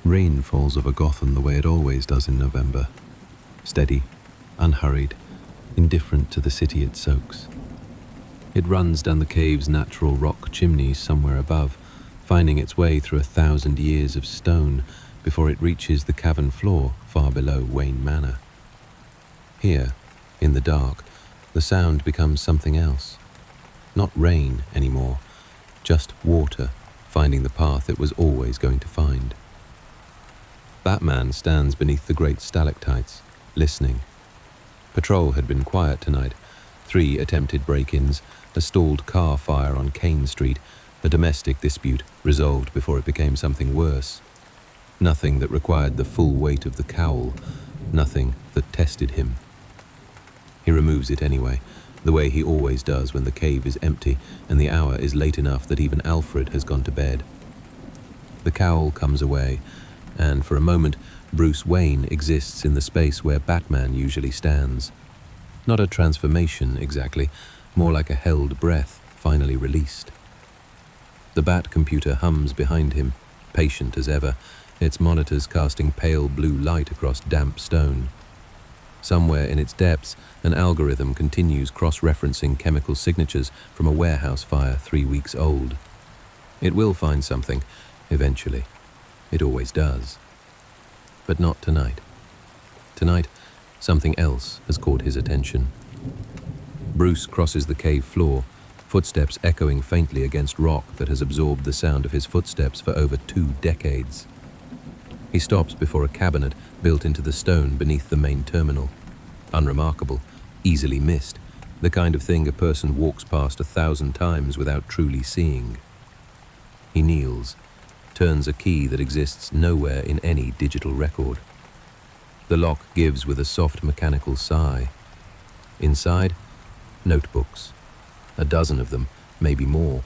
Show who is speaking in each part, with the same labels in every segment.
Speaker 1: Rain falls over Gotham the way it always does in November. Steady, unhurried, indifferent to the city it soaks. It runs down the cave's natural rock chimneys somewhere above, finding its way through 1,000 years of stone before it reaches the cavern floor far below Wayne Manor. Here, in the dark, the sound becomes something else. Not rain anymore, just water finding the path it was always going to find. Batman stands beneath the great stalactites, listening. Patrol had been quiet tonight. 3 attempted break-ins, a stalled car fire on Kane Street, a domestic dispute resolved before it became something worse. Nothing that required the full weight of the cowl, nothing that tested him. He removes it anyway, the way he always does when the cave is empty and the hour is late enough that even Alfred has gone to bed. The cowl comes away, and for a moment, Bruce Wayne exists in the space where Batman usually stands. Not a transformation, exactly, more like a held breath, finally released. The Bat computer hums behind him, patient as ever, its monitors casting pale blue light across damp stone. Somewhere in its depths, an algorithm continues cross-referencing chemical signatures from a warehouse fire 3 weeks old. It will find something, eventually. It always does. But not tonight. Tonight, something else has caught his attention. Bruce crosses the cave floor, footsteps echoing faintly against rock that has absorbed the sound of his footsteps for over 2 decades. He stops before a cabinet built into the stone beneath the main terminal. Unremarkable, easily missed, the kind of thing a person walks past 1,000 times without truly seeing. He kneels, turns a key that exists nowhere in any digital record. The lock gives with a soft mechanical sigh. Inside, notebooks. 12 of them, maybe more.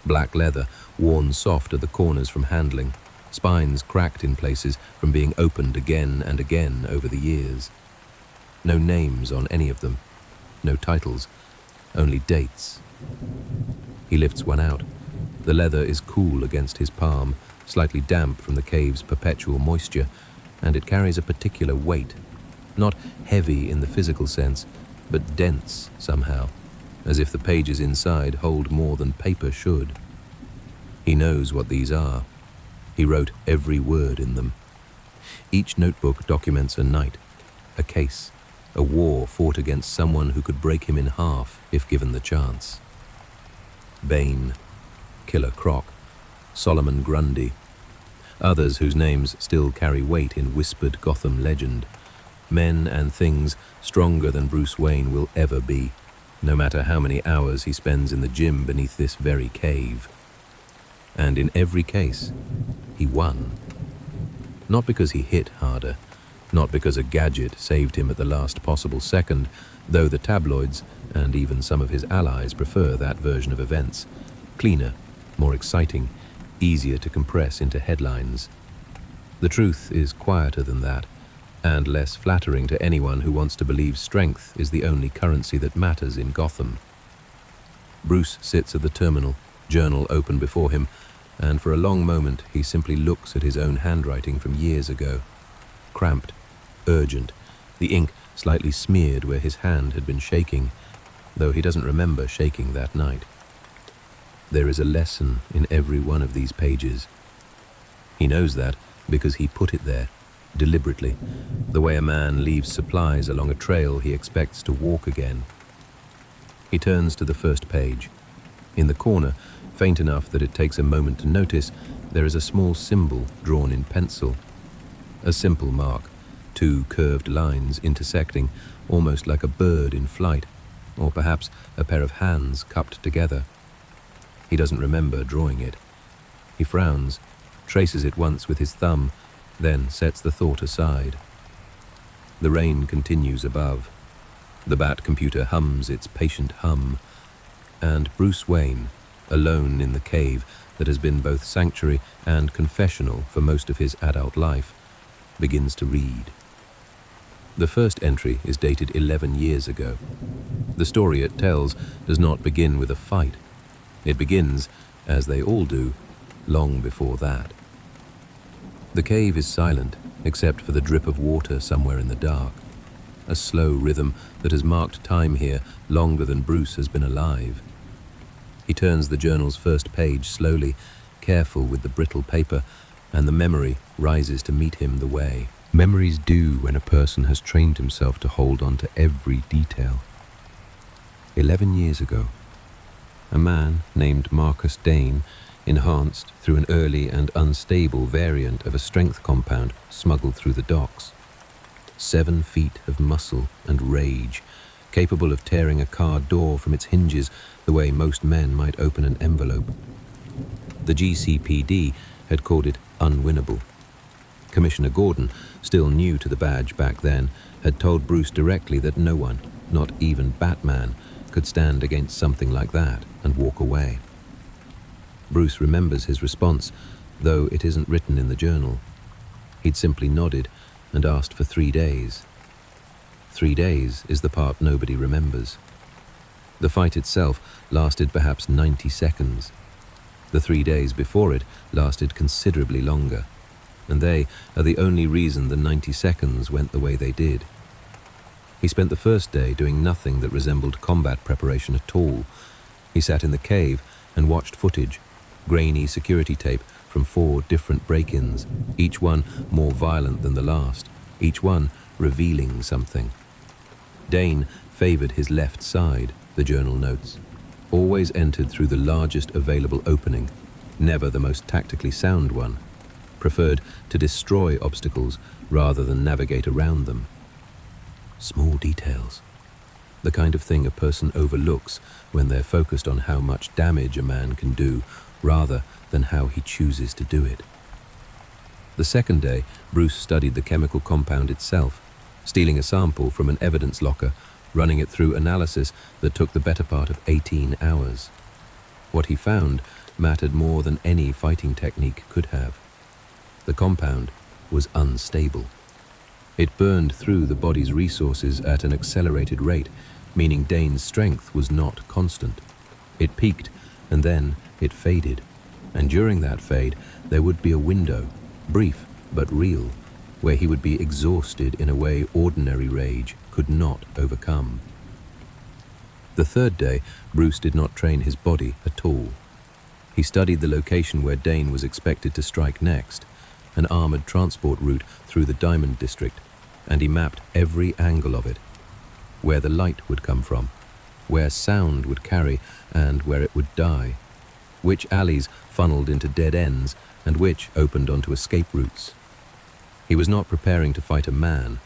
Speaker 1: Black leather, worn soft at the corners from handling, spines cracked in places from being opened again and again over the years. No names on any of them, no titles, only dates. He lifts one out. The leather is cool against his palm, slightly damp from the cave's perpetual moisture, and it carries a particular weight, not heavy in the physical sense, but dense somehow, as if the pages inside hold more than paper should. He knows what these are. He wrote every word in them. Each notebook documents a night, a case, a war fought against someone who could break him in half if given the chance. Bane, Killer Croc, Solomon Grundy, others whose names still carry weight in whispered Gotham legend, men and things stronger than Bruce Wayne will ever be, no matter how many hours he spends in the gym beneath this very cave. And in every case, he won. Not because he hit harder, not because a gadget saved him at the last possible second, though the tabloids, and even some of his allies, prefer that version of events. Cleaner, more exciting, easier to compress into headlines. The truth is quieter than that, and less flattering to anyone who wants to believe strength is the only currency that matters in Gotham. Bruce sits at the terminal, journal open before him, and for a long moment he simply looks at his own handwriting from years ago. Cramped, urgent, the ink slightly smeared where his hand had been shaking, though he doesn't remember shaking that night. There is a lesson in every one of these pages. He knows that because he put it there, deliberately, the way a man leaves supplies along a trail he expects to walk again. He turns to the first page. In the corner, faint enough that it takes a moment to notice, there is a small symbol drawn in pencil. A simple mark, 2 curved lines intersecting, almost like a bird in flight, or perhaps a pair of hands cupped together. He doesn't remember drawing it. He frowns, traces it once with his thumb, then sets the thought aside. The rain continues above. The Bat computer hums its patient hum, and Bruce Wayne, alone in the cave that has been both sanctuary and confessional for most of his adult life, begins to read. The first entry is dated 11 years ago. The story it tells does not begin with a fight. It begins, as they all do, long before that. The cave is silent, except for the drip of water somewhere in the dark, a slow rhythm that has marked time here longer than Bruce has been alive. He turns the journal's first page slowly, careful with the brittle paper, and the memory rises to meet him the way. Memories do when a person has trained himself to hold on to every detail. 11 years ago, a man named Marcus Dane, enhanced through an early and unstable variant of a strength compound smuggled through the docks. 7 feet of muscle and rage, capable of tearing a car door from its hinges the way most men might open an envelope. The GCPD had called it unwinnable. Commissioner Gordon, still new to the badge back then, had told Bruce directly that no one, not even Batman, could stand against something like that and walk away. Bruce remembers his response, though it isn't written in the journal. He'd simply nodded and asked for 3 days. 3 days is the part nobody remembers. The fight itself lasted perhaps 90 seconds. The 3 days before it lasted considerably longer, and they are the only reason the 90 seconds went the way they did. He spent the first day doing nothing that resembled combat preparation at all. He sat in the cave and watched footage, grainy security tape from 4 different break-ins, each one more violent than the last, each one revealing something. Dane favored his left side, the journal notes, always entered through the largest available opening, never the most tactically sound one, preferred to destroy obstacles rather than navigate around them. Small details, the kind of thing a person overlooks when they're focused on how much damage a man can do rather than how he chooses to do it. The second day, Bruce studied the chemical compound itself, stealing a sample from an evidence locker, running it through analysis that took the better part of 18 hours. What he found mattered more than any fighting technique could have. The compound was unstable. It burned through the body's resources at an accelerated rate, meaning Dane's strength was not constant. It peaked, and then it faded. And during that fade, there would be a window, brief but real, where he would be exhausted in a way ordinary rage could not overcome. The third day, Bruce did not train his body at all. He studied the location where Dane was expected to strike next, an armored transport route through the Diamond District, and he mapped every angle of it, where the light would come from, where sound would carry and where it would die, which alleys funneled into dead ends and which opened onto escape routes. He was not preparing to fight a man.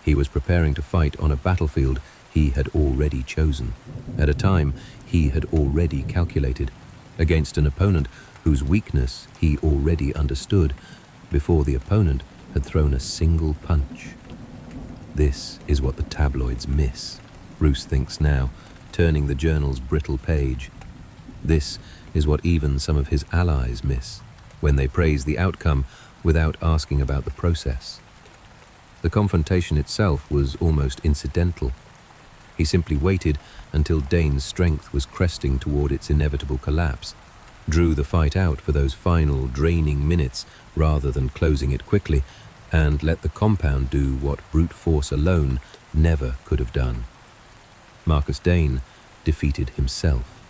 Speaker 1: He was preparing to fight on a battlefield he had already chosen, at a time he had already calculated, against an opponent whose weakness he already understood before the opponent had thrown a single punch. This is what the tabloids miss, Bruce thinks now, turning the journal's brittle page. This is what even some of his allies miss, when they praise the outcome without asking about the process. The confrontation itself was almost incidental. He simply waited until Dane's strength was cresting toward its inevitable collapse, drew the fight out for those final draining minutes rather than closing it quickly, and let the compound do what brute force alone never could have done. Marcus Dane defeated himself.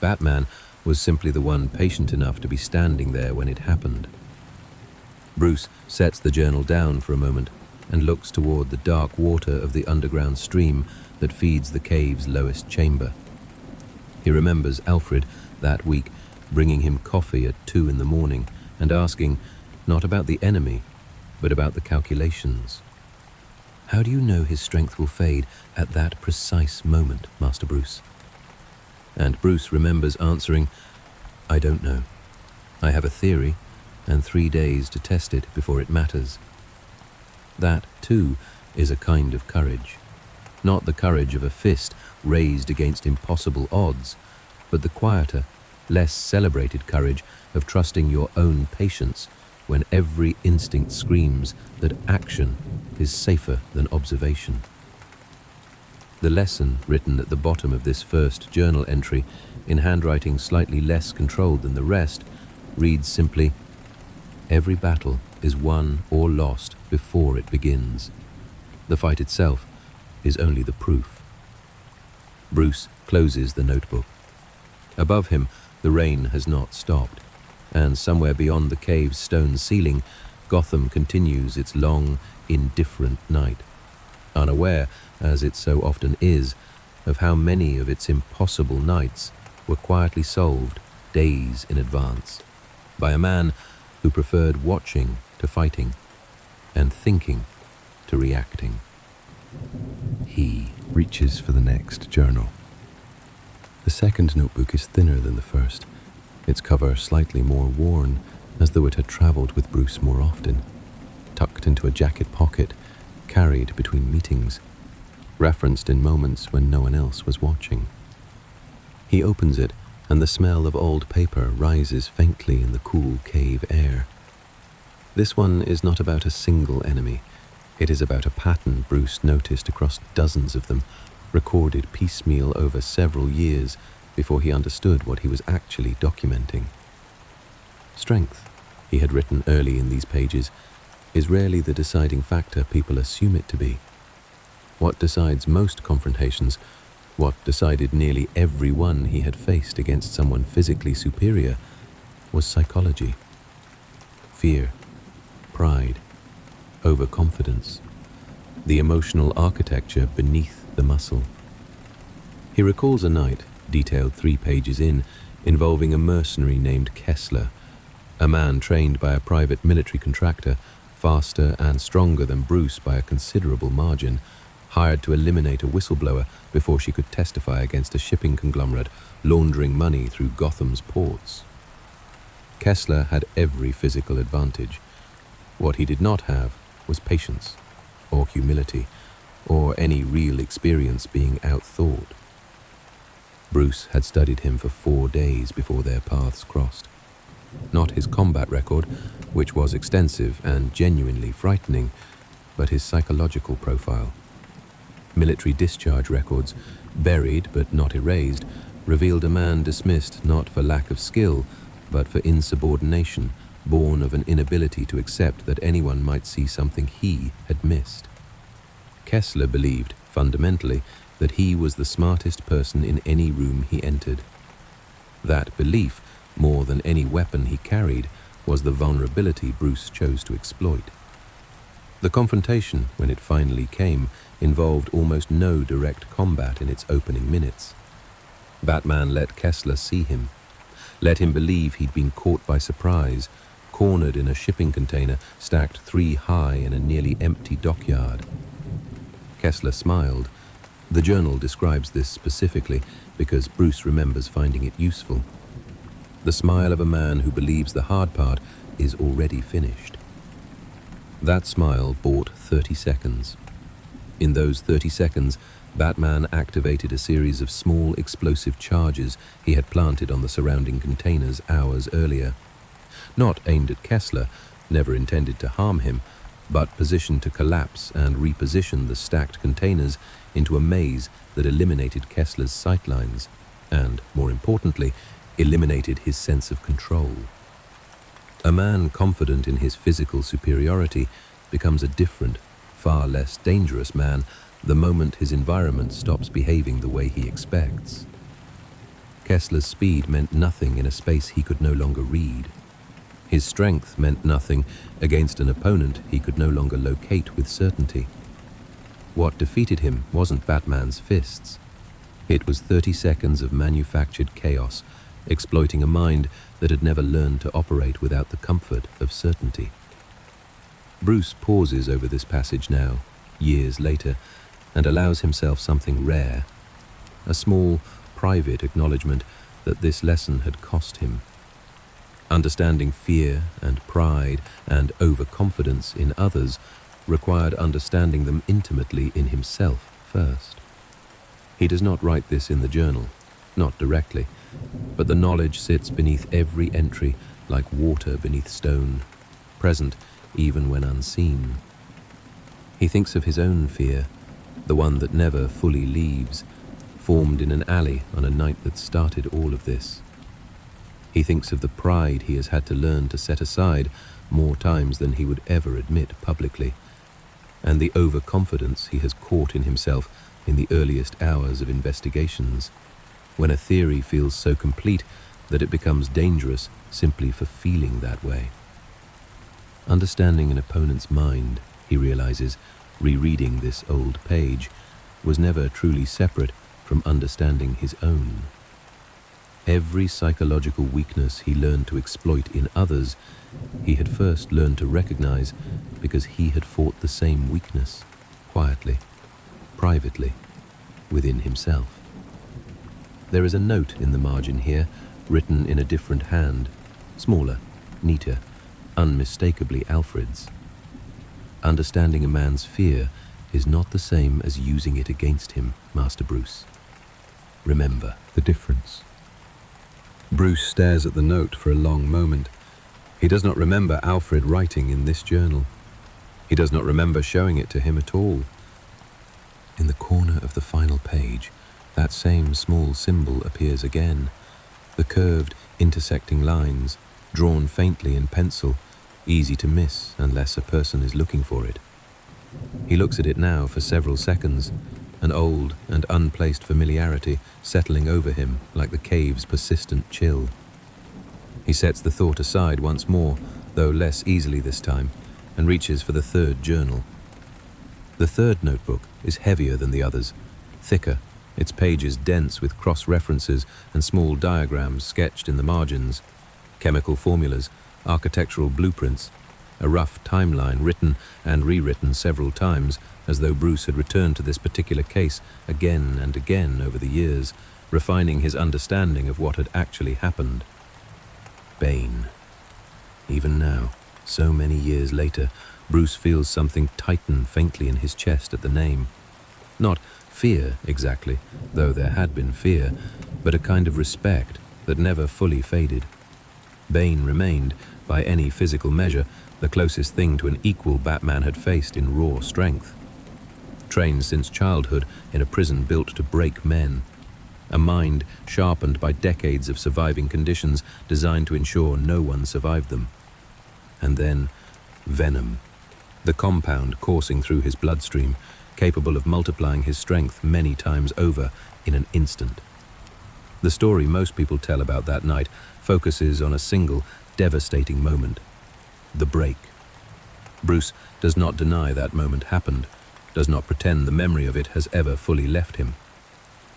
Speaker 1: Batman was simply the one patient enough to be standing there when it happened. Bruce sets the journal down for a moment and looks toward the dark water of the underground stream that feeds the cave's lowest chamber. He remembers Alfred that week bringing him coffee at 2 in the morning and asking, not about the enemy, but about the calculations. How do you know his strength will fade at that precise moment, Master Bruce? And Bruce remembers answering, I don't know. I have a theory, and 3 days to test it before it matters. That, too, is a kind of courage. Not the courage of a fist raised against impossible odds, but the quieter, less celebrated courage of trusting your own patience when every instinct screams that action is safer than observation. The lesson written at the bottom of this first journal entry, in handwriting slightly less controlled than the rest, reads simply, Every battle is won or lost before it begins. The fight itself is only the proof. Bruce closes the notebook. Above him, the rain has not stopped, and somewhere beyond the cave's stone ceiling, Gotham continues its long, indifferent night, unaware, as it so often is, of how many of its impossible nights were quietly solved days in advance by a man who preferred watching to fighting and thinking to reacting. He reaches for the next journal. The second notebook is thinner than the first, its cover slightly more worn, as though it had traveled with Bruce more often, tucked into a jacket pocket, carried between meetings, referenced in moments when no one else was watching. He opens it, and the smell of old paper rises faintly in the cool cave air. This one is not about a single enemy. It is about a pattern Bruce noticed across dozens of them, recorded piecemeal over several years before he understood what he was actually documenting. Strength, he had written early in these pages, is rarely the deciding factor people assume it to be. What decides most confrontations, what decided nearly every one he had faced against someone physically superior, was psychology. Fear, pride, overconfidence, the emotional architecture beneath the muscle. He recalls a night, detailed 3 pages in, involving a mercenary named Kessler, a man trained by a private military contractor, faster and stronger than Bruce by a considerable margin, hired to eliminate a whistleblower before she could testify against a shipping conglomerate laundering money through Gotham's ports. Kessler had every physical advantage. What he did not have was patience, or humility, or any real experience being outthought. Bruce had studied him for 4 days before their paths crossed. Not his combat record, which was extensive and genuinely frightening, but his psychological profile. Military discharge records, buried but not erased, revealed a man dismissed not for lack of skill, but for insubordination, born of an inability to accept that anyone might see something he had missed. Kessler believed, fundamentally, that he was the smartest person in any room he entered. That belief, more than any weapon he carried, was the vulnerability Bruce chose to exploit. The confrontation, when it finally came, involved almost no direct combat in its opening minutes. Batman let Kessler see him, let him believe he'd been caught by surprise, cornered in a shipping container stacked 3 high in a nearly empty dockyard. Kessler smiled. The journal describes this specifically because Bruce remembers finding it useful. The smile of a man who believes the hard part is already finished. That smile bought 30 seconds. In those 30 seconds, Batman activated a series of small explosive charges he had planted on the surrounding containers hours earlier. Not aimed at Kessler, never intended to harm him, but positioned to collapse and reposition the stacked containers into a maze that eliminated Kessler's sightlines and, more importantly, eliminated his sense of control. A man confident in his physical superiority becomes a different, far less dangerous man the moment his environment stops behaving the way he expects. Kessler's speed meant nothing in a space he could no longer read. His strength meant nothing against an opponent he could no longer locate with certainty. What defeated him wasn't Batman's fists. It was 30 seconds of manufactured chaos, exploiting a mind that had never learned to operate without the comfort of certainty. Bruce pauses over this passage now, years later, and allows himself something rare, a small, private acknowledgement that this lesson had cost him. Understanding fear and pride and overconfidence in others required understanding them intimately in himself first. He does not write this in the journal, not directly, but the knowledge sits beneath every entry like water beneath stone, present even when unseen. He thinks of his own fear, the one that never fully leaves, formed in an alley on a night that started all of this. He thinks of the pride he has had to learn to set aside more times than he would ever admit publicly, and the overconfidence he has caught in himself in the earliest hours of investigations, when a theory feels so complete that it becomes dangerous simply for feeling that way. Understanding an opponent's mind, he realizes, rereading this old page, was never truly separate from understanding his own. Every psychological weakness he learned to exploit in others, he had first learned to recognize because he had fought the same weakness, quietly, privately, within himself. There is a note in the margin here, written in a different hand, smaller, neater, unmistakably Alfred's. Understanding a man's fear is not the same as using it against him, Master Bruce. Remember the difference. Bruce stares at the note for a long moment. He does not remember Alfred writing in this journal. He does not remember showing it to him at all. In the corner of the final page, that same small symbol appears again. The curved, intersecting lines, drawn faintly in pencil, easy to miss unless a person is looking for it. He looks at it now for several seconds, an old and unplaced familiarity settling over him like the cave's persistent chill. He sets the thought aside once more, though less easily this time, and reaches for the third journal. The third notebook is heavier than the others, thicker, its pages dense with cross-references and small diagrams sketched in the margins, chemical formulas, architectural blueprints, a rough timeline written and rewritten several times, as though Bruce had returned to this particular case again and again over the years, refining his understanding of what had actually happened. Bane. Even now, so many years later, Bruce feels something tighten faintly in his chest at the name. Not fear, exactly, though there had been fear, but a kind of respect that never fully faded. Bane remained, by any physical measure, the closest thing to an equal Batman had faced in raw strength. Trained since childhood in a prison built to break men. A mind sharpened by decades of surviving conditions designed to ensure no one survived them. And then, venom. The compound coursing through his bloodstream, capable of multiplying his strength many times over in an instant. The story most people tell about that night focuses on a single, devastating moment. The break. Bruce does not deny that moment happened, does not pretend the memory of it has ever fully left him.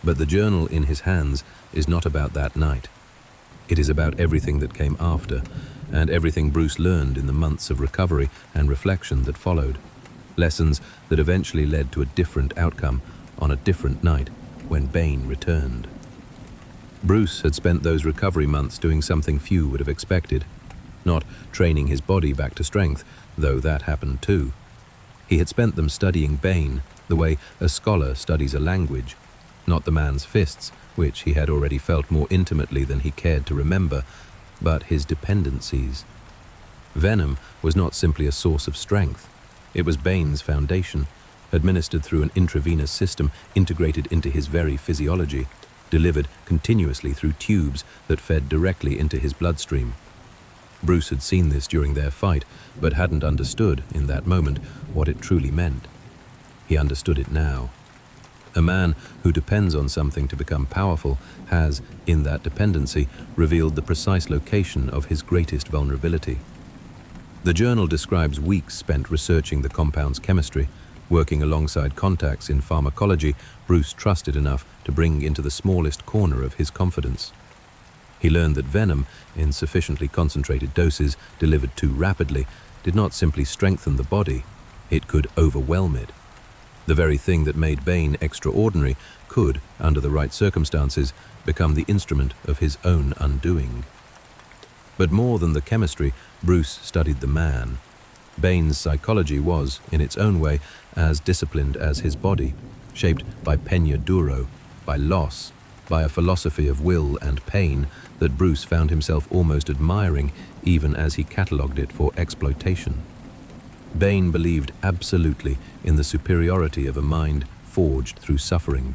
Speaker 1: But the journal in his hands is not about that night. It is about everything that came after, and everything Bruce learned in the months of recovery and reflection that followed. Lessons that eventually led to a different outcome on a different night when Bane returned. Bruce had spent those recovery months doing something few would have expected. Not training his body back to strength, though that happened too. He had spent them studying Bane, the way a scholar studies a language. Not the man's fists, which he had already felt more intimately than he cared to remember, but his dependencies. Venom was not simply a source of strength. It was Bane's foundation, administered through an intravenous system integrated into his very physiology, delivered continuously through tubes that fed directly into his bloodstream. Bruce had seen this during their fight, but hadn't understood, in that moment, what it truly meant. He understood it now. A man who depends on something to become powerful has, in that dependency, revealed the precise location of his greatest vulnerability. The journal describes weeks spent researching the compound's chemistry, working alongside contacts in pharmacology Bruce trusted enough to bring into the smallest corner of his confidence. He learned that venom, in sufficiently concentrated doses delivered too rapidly, did not simply strengthen the body, it could overwhelm it. The very thing that made Bane extraordinary could, under the right circumstances, become the instrument of his own undoing. But more than the chemistry, Bruce studied the man. Bane's psychology was, in its own way, as disciplined as his body, shaped by peña duro, by loss, by a philosophy of will and pain that Bruce found himself almost admiring even as he catalogued it for exploitation. Bane believed absolutely in the superiority of a mind forged through suffering.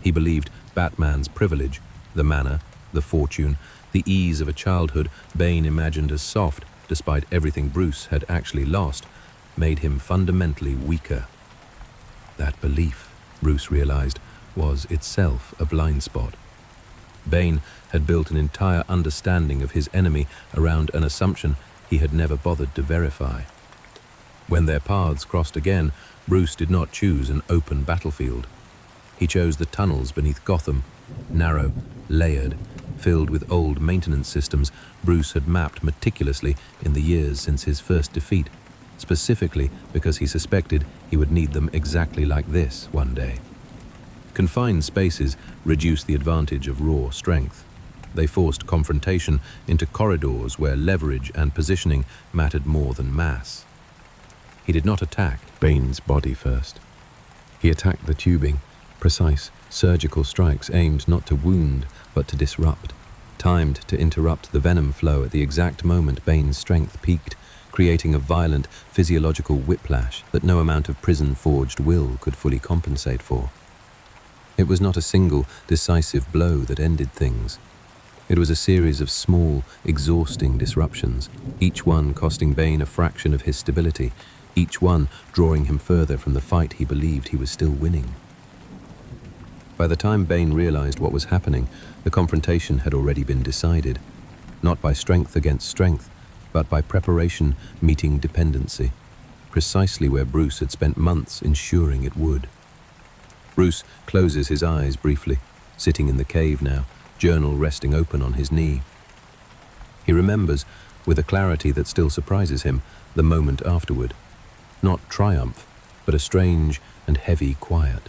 Speaker 1: He believed Batman's privilege, the manner, the fortune, the ease of a childhood Bane imagined as soft, despite everything Bruce had actually lost, made him fundamentally weaker. That belief, Bruce realized, was itself a blind spot. Bane had built an entire understanding of his enemy around an assumption he had never bothered to verify. When their paths crossed again, Bruce did not choose an open battlefield. He chose the tunnels beneath Gotham, narrow, layered, filled with old maintenance systems Bruce had mapped meticulously in the years since his first defeat, specifically because he suspected he would need them exactly like this one day. Confined spaces reduced the advantage of raw strength. They forced confrontation into corridors where leverage and positioning mattered more than mass. He did not attack Bane's body first. He attacked the tubing, precise, surgical strikes aimed not to wound, but to disrupt, timed to interrupt the venom flow at the exact moment Bane's strength peaked, creating a violent physiological whiplash that no amount of prison-forged will could fully compensate for. It was not a single, decisive blow that ended things. It was a series of small, exhausting disruptions, each one costing Bane a fraction of his stability, each one drawing him further from the fight he believed he was still winning. By the time Bane realized what was happening, the confrontation had already been decided, not by strength against strength, but by preparation meeting dependency, precisely where Bruce had spent months ensuring it would. Bruce closes his eyes briefly, sitting in the cave now, journal resting open on his knee. He remembers, with a clarity that still surprises him, the moment afterward. Not triumph, but a strange and heavy quiet.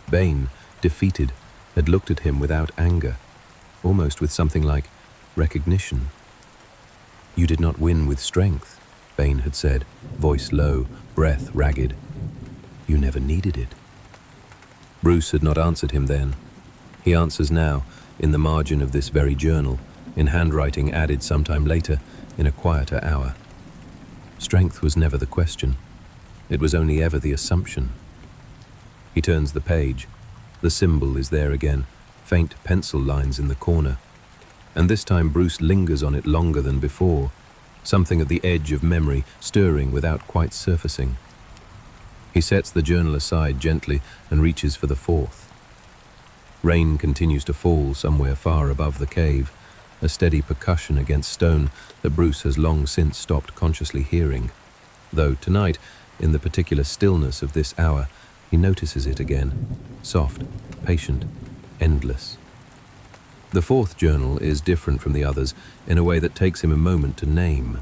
Speaker 1: Bane, defeated, had looked at him without anger, almost with something like recognition. "You did not win with strength," Bane had said, voice low, breath ragged. "You never needed it." Bruce had not answered him then. He answers now, in the margin of this very journal, in handwriting added sometime later, in a quieter hour. Strength was never the question. It was only ever the assumption. He turns the page. The symbol is there again, faint pencil lines in the corner. And this time Bruce lingers on it longer than before, something at the edge of memory stirring without quite surfacing. He sets the journal aside gently and reaches for the fourth. Rain continues to fall somewhere far above the cave, a steady percussion against stone that Bruce has long since stopped consciously hearing, though tonight, in the particular stillness of this hour, he notices it again, soft, patient, endless. The fourth journal is different from the others in a way that takes him a moment to name.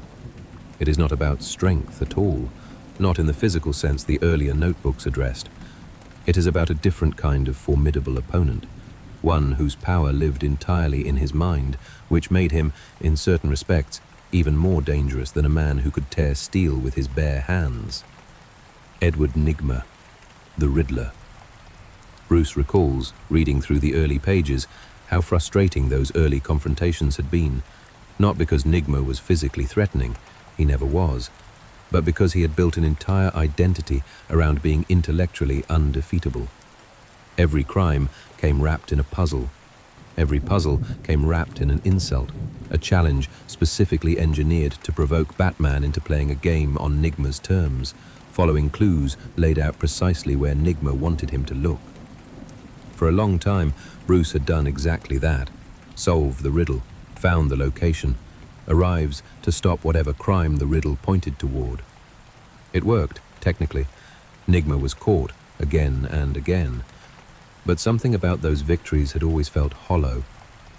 Speaker 1: It is not about strength at all, not in the physical sense the earlier notebooks addressed. It is about a different kind of formidable opponent, one whose power lived entirely in his mind, which made him, in certain respects, even more dangerous than a man who could tear steel with his bare hands. Edward Nigma, the Riddler. Bruce recalls, reading through the early pages, how frustrating those early confrontations had been, not because Nigma was physically threatening, he never was, but because he had built an entire identity around being intellectually undefeatable. Every crime came wrapped in a puzzle. Every puzzle came wrapped in an insult, a challenge specifically engineered to provoke Batman into playing a game on Nigma's terms, following clues laid out precisely where Nigma wanted him to look. For a long time, Bruce had done exactly that, solved the riddle, found the location, arrives to stop whatever crime the riddle pointed toward. It worked, technically. Nigma was caught, again and again. But something about those victories had always felt hollow,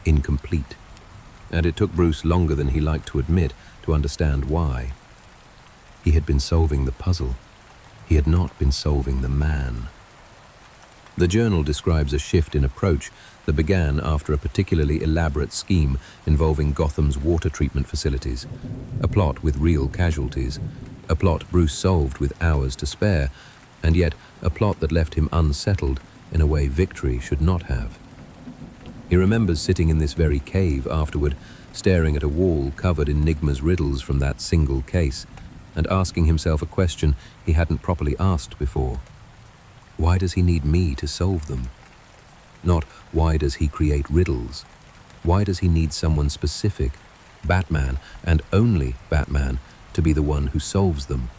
Speaker 1: incomplete. And it took Bruce longer than he liked to admit to understand why. He had been solving the puzzle. He had not been solving the man. The journal describes a shift in approach that began after a particularly elaborate scheme involving Gotham's water treatment facilities, a plot with real casualties, a plot Bruce solved with hours to spare, and yet a plot that left him unsettled in a way victory should not have. He remembers sitting in this very cave afterward, staring at a wall covered in Nigma's riddles from that single case, and asking himself a question he hadn't properly asked before. Why does he need me to solve them? Not why does he create riddles? Why does he need someone specific, Batman, and only Batman, to be the one who solves them?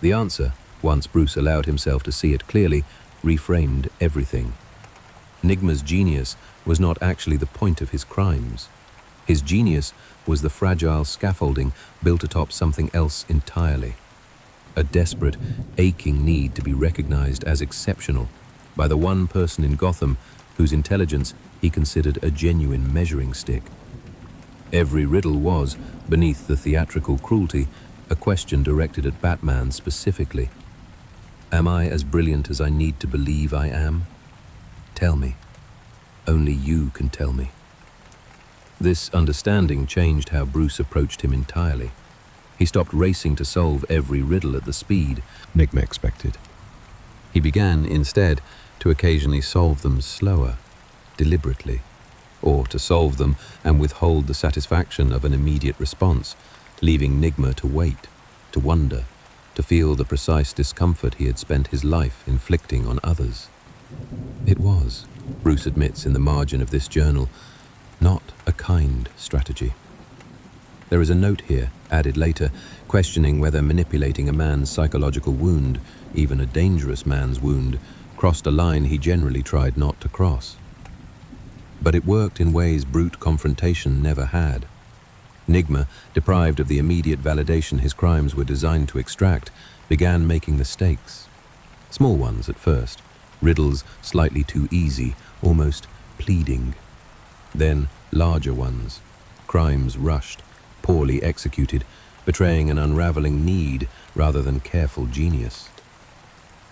Speaker 1: The answer, once Bruce allowed himself to see it clearly, reframed everything. Nigma's genius was not actually the point of his crimes. His genius was the fragile scaffolding built atop something else entirely. A desperate, aching need to be recognized as exceptional by the one person in Gotham whose intelligence he considered a genuine measuring stick. Every riddle was, beneath the theatrical cruelty, a question directed at Batman specifically. Am I as brilliant as I need to believe I am? Tell me. Only you can tell me. This understanding changed how Bruce approached him entirely. He stopped racing to solve every riddle at the speed Nigma expected. He began, instead, to occasionally solve them slower, deliberately, or to solve them and withhold the satisfaction of an immediate response, leaving Nigma to wait, to wonder, to feel the precise discomfort he had spent his life inflicting on others. It was, Bruce admits in the margin of this journal, not a kind strategy. There is a note here, added later, questioning whether manipulating a man's psychological wound, even a dangerous man's wound, crossed a line he generally tried not to cross. But it worked in ways brute confrontation never had. Nigma, deprived of the immediate validation his crimes were designed to extract, began making mistakes. Small ones at first, riddles slightly too easy, almost pleading. Then larger ones, crimes rushed, poorly executed, betraying an unraveling need rather than careful genius.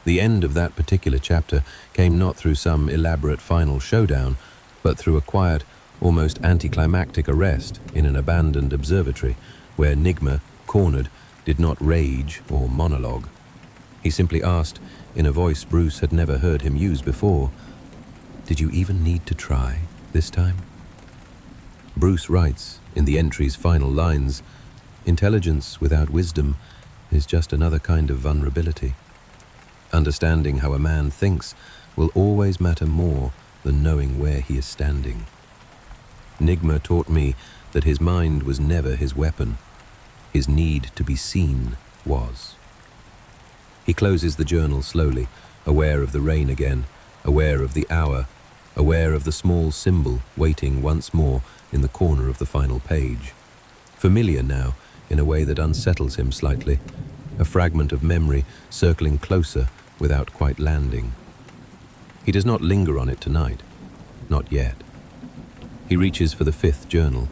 Speaker 1: The end of that particular chapter came not through some elaborate final showdown, but through a quiet, almost anticlimactic arrest in an abandoned observatory where Nigma, cornered, did not rage or monologue. He simply asked, in a voice Bruce had never heard him use before, "Did you even need to try this time?" Bruce writes, in the entry's final lines, "Intelligence without wisdom is just another kind of vulnerability. Understanding how a man thinks will always matter more than knowing where he is standing. Nigma taught me that his mind was never his weapon. His need to be seen was." He closes the journal slowly, aware of the rain again, aware of the hour, aware of the small symbol waiting once more in the corner of the final page. Familiar now, in a way that unsettles him slightly, a fragment of memory circling closer without quite landing. He does not linger on it tonight, not yet. He reaches for the fifth journal.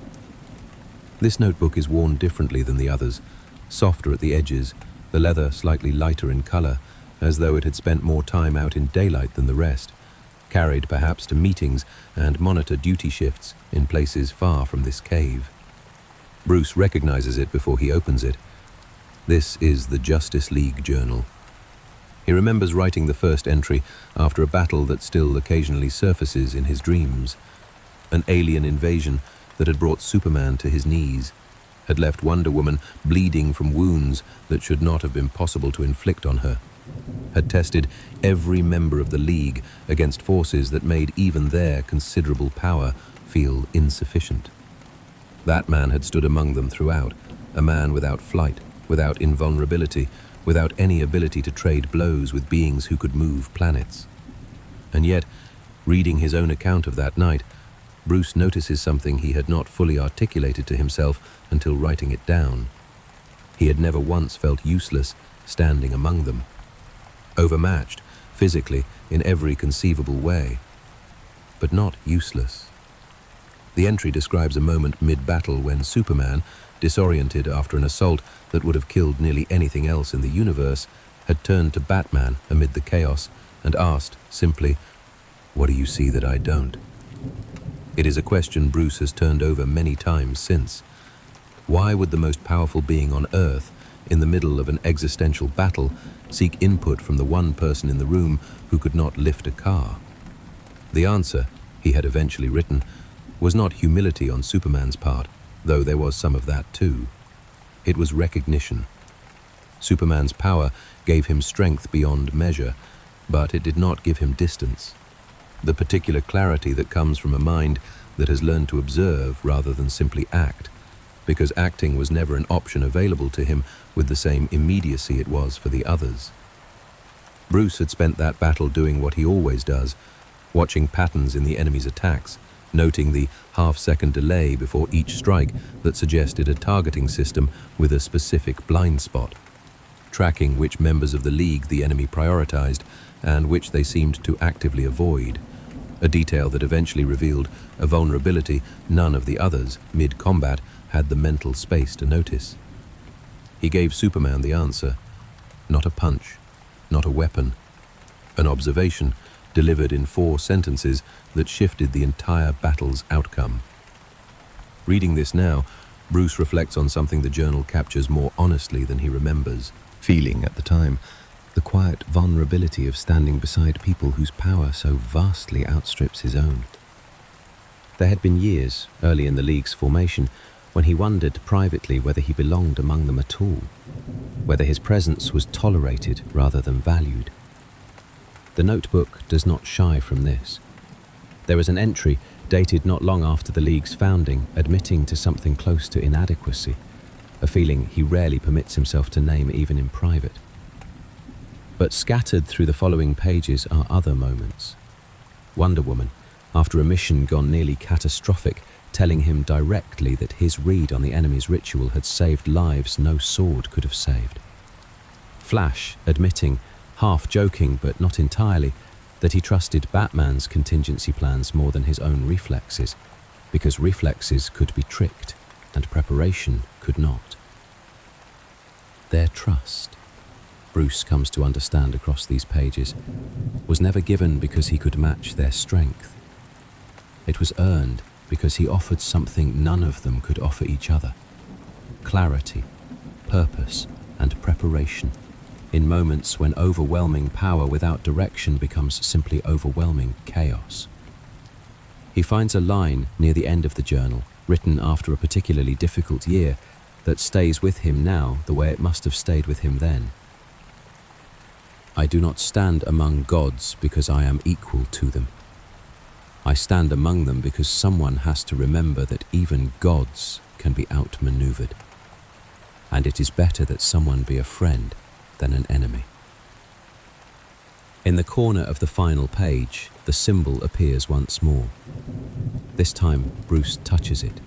Speaker 1: This notebook is worn differently than the others, softer at the edges, the leather slightly lighter in color, as though it had spent more time out in daylight than the rest, carried perhaps to meetings and monitor duty shifts in places far from this cave. Bruce recognizes it before he opens it. This is the Justice League Journal. He remembers writing the first entry after a battle that still occasionally surfaces in his dreams. An alien invasion that had brought Superman to his knees, had left Wonder Woman bleeding from wounds that should not have been possible to inflict on her, had tested every member of the League against forces that made even their considerable power feel insufficient. That man had stood among them throughout, a man without flight, without invulnerability, without any ability to trade blows with beings who could move planets. And yet, reading his own account of that night, Bruce notices something he had not fully articulated to himself until writing it down. He had never once felt useless standing among them. Overmatched, physically, in every conceivable way. But not useless. The entry describes a moment mid-battle when Superman, disoriented after an assault that would have killed nearly anything else in the universe, had turned to Batman amid the chaos and asked, simply, "What do you see that I don't?" It is a question Bruce has turned over many times since. Why would the most powerful being on Earth, in the middle of an existential battle, seek input from the one person in the room who could not lift a car? The answer, he had eventually written, was not humility on Superman's part, though there was some of that too. It was recognition. Superman's power gave him strength beyond measure, but it did not give him distance. The particular clarity that comes from a mind that has learned to observe rather than simply act, because acting was never an option available to him with the same immediacy it was for the others. Bruce had spent that battle doing what he always does, watching patterns in the enemy's attacks, noting the half-second delay before each strike that suggested a targeting system with a specific blind spot, tracking which members of the League the enemy prioritized and which they seemed to actively avoid, a detail that eventually revealed a vulnerability none of the others, mid-combat, had the mental space to notice. He gave Superman the answer: not a punch, not a weapon, an observation delivered in 4 sentences that shifted the entire battle's outcome. Reading this now, Bruce reflects on something the journal captures more honestly than he remembers, feeling at the time the quiet vulnerability of standing beside people whose power so vastly outstrips his own. There had been years, early in the League's formation, when he wondered privately whether he belonged among them at all, whether his presence was tolerated rather than valued. The notebook does not shy from this. There is an entry dated not long after the League's founding, admitting to something close to inadequacy, a feeling he rarely permits himself to name even in private. But scattered through the following pages are other moments. Wonder Woman, after a mission gone nearly catastrophic, telling him directly that his read on the enemy's ritual had saved lives no sword could have saved. Flash admitting, half joking but not entirely, that he trusted Batman's contingency plans more than his own reflexes, because reflexes could be tricked and preparation could not. Their trust, Bruce comes to understand across these pages, was never given because he could match their strength. It was earned because he offered something none of them could offer each other: clarity, purpose, and preparation, in moments when overwhelming power without direction becomes simply overwhelming chaos. He finds a line near the end of the journal, written after a particularly difficult year, that stays with him now the way it must have stayed with him then. I do not stand among gods because I am equal to them. I stand among them because someone has to remember that even gods can be outmaneuvered, and it is better that someone be a friend than an enemy. In the corner of the final page, the symbol appears once more. This time, Bruce touches it,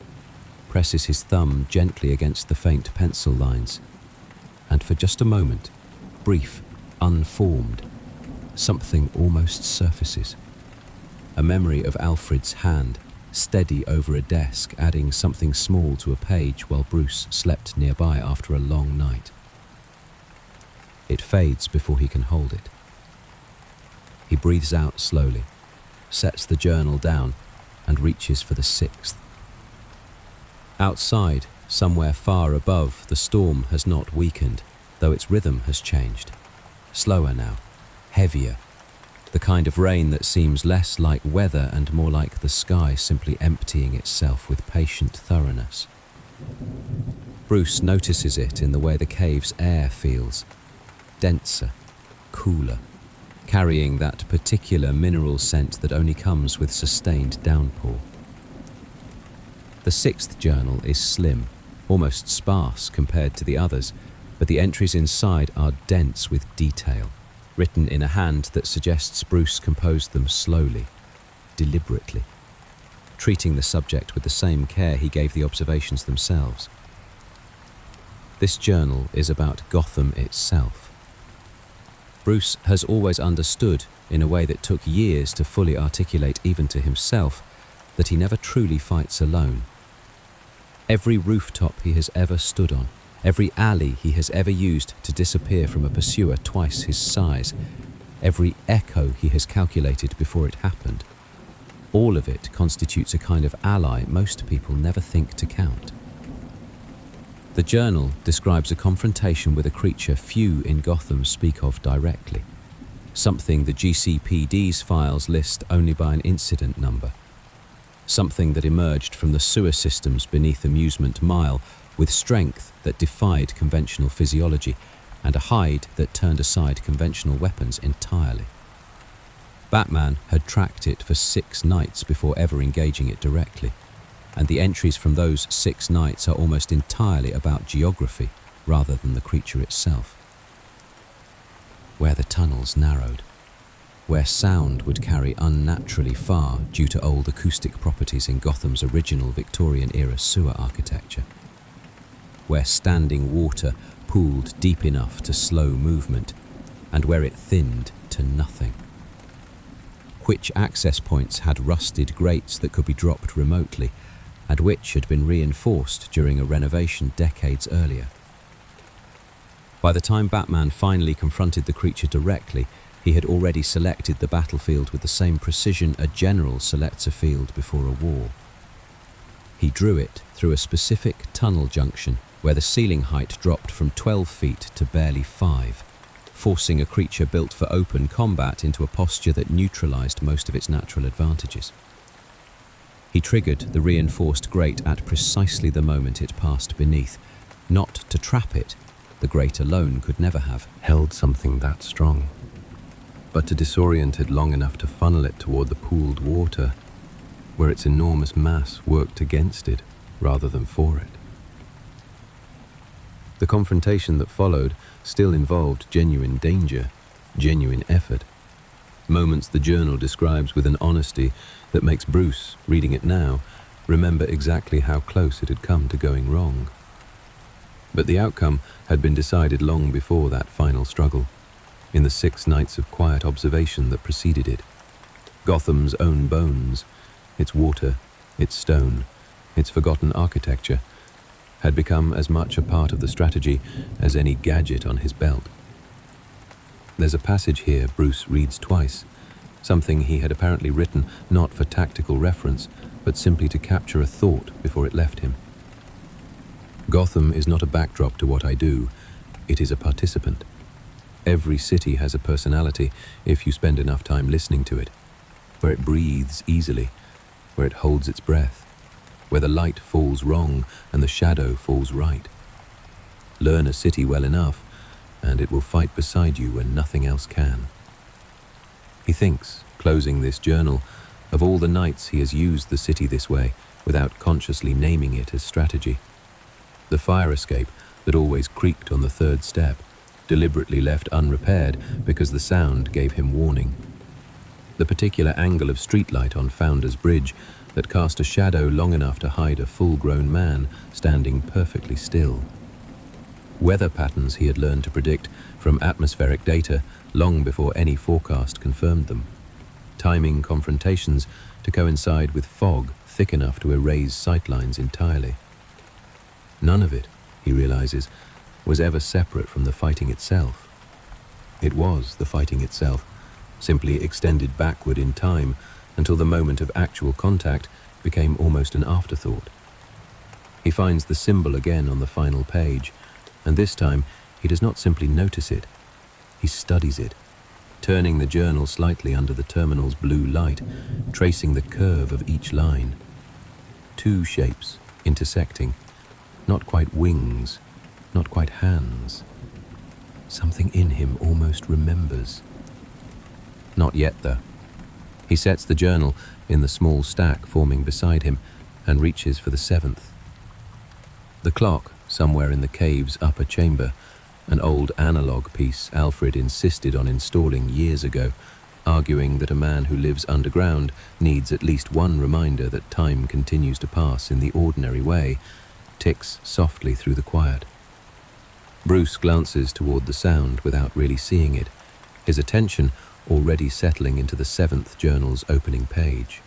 Speaker 1: presses his thumb gently against the faint pencil lines, and for just a moment, brief, unformed, something almost surfaces. A memory of Alfred's hand, steady over a desk, adding something small to a page while Bruce slept nearby after a long night. It fades before he can hold it. He breathes out slowly, sets the journal down, and reaches for the 6th. Outside, somewhere far above, the storm has not weakened, though its rhythm has changed. Slower now, heavier, the kind of rain that seems less like weather and more like the sky simply emptying itself with patient thoroughness. Bruce notices it in the way the cave's air feels, denser, cooler, carrying that particular mineral scent that only comes with sustained downpour. The 6th journal is slim, almost sparse compared to the others, but the entries inside are dense with detail, written in a hand that suggests Bruce composed them slowly, deliberately, treating the subject with the same care he gave the observations themselves. This journal is about Gotham itself. Bruce has always understood, in a way that took years to fully articulate even to himself, that he never truly fights alone. Every rooftop he has ever stood on, every alley he has ever used to disappear from a pursuer twice his size, every echo he has calculated before it happened, all of it constitutes a kind of ally most people never think to count. The journal describes a confrontation with a creature few in Gotham speak of directly, something the GCPD's files list only by an incident number, something that emerged from the sewer systems beneath Amusement Mile with strength that defied conventional physiology and a hide that turned aside conventional weapons entirely.
Speaker 2: Batman had tracked it for 6 nights before ever engaging it directly, and the entries from those 6 nights are almost entirely about geography rather than the creature itself. Where the tunnels narrowed, where sound would carry unnaturally far due to old acoustic properties in Gotham's original Victorian-era sewer architecture, where standing water pooled deep enough to slow movement, and where it thinned to nothing. Which access points had rusted grates that could be dropped remotely, and which had been reinforced during a renovation decades earlier. By the time Batman finally confronted the creature directly, he had already selected the battlefield with the same precision a general selects a field before a war. He drew it through a specific tunnel junction where the ceiling height dropped from 12 feet to barely 5, forcing a creature built for open combat into a posture that neutralized most of its natural advantages. He triggered the reinforced grate at precisely the moment it passed beneath, not to trap it. The grate alone could never have
Speaker 1: held something that strong, but to disorient it long enough to funnel it toward the pooled water, where its enormous mass worked against it rather than for it. The confrontation that followed still involved genuine danger, genuine effort, moments the journal describes with an honesty that makes Bruce, reading it now, remember exactly how close it had come to going wrong. But the outcome had been decided long before that final struggle, in the 6 nights of quiet observation that preceded it. Gotham's own bones, its water, its stone, its forgotten architecture, had become as much a part of the strategy as any gadget on his belt. There's a passage here Bruce reads twice, something he had apparently written not for tactical reference, but simply to capture a thought before it left him. Gotham is not a backdrop to what I do, it is a participant. Every city has a personality if you spend enough time listening to it, where it breathes easily, where it holds its breath, where the light falls wrong and the shadow falls right. Learn a city well enough, and it will fight beside you when nothing else can. He thinks, closing this journal, of all the nights he has used the city this way without consciously naming it as strategy. The fire escape that always creaked on the 3rd step, deliberately left unrepaired because the sound gave him warning. The particular angle of streetlight on Founder's Bridge that cast a shadow long enough to hide a full-grown man standing perfectly still. Weather patterns he had learned to predict from atmospheric data long before any forecast confirmed them. Timing confrontations to coincide with fog thick enough to erase sightlines entirely. None of it, he realizes, was ever separate from the fighting itself. It was the fighting itself, simply extended backward in time until the moment of actual contact became almost an afterthought. He finds the symbol again on the final page, and this time he does not simply notice it, he studies it, turning the journal slightly under the terminal's blue light, tracing the curve of each line. 2 shapes intersecting, not quite wings, not quite hands. Something in him almost remembers. Not yet, though. He sets the journal in the small stack forming beside him and reaches for the 7th. The clock, somewhere in the cave's upper chamber, an old analog piece Alfred insisted on installing years ago, arguing that a man who lives underground needs at least one reminder that time continues to pass in the ordinary way, ticks softly through the quiet. Bruce glances toward the sound without really seeing it, his attention already settling into the 7th journal's opening page.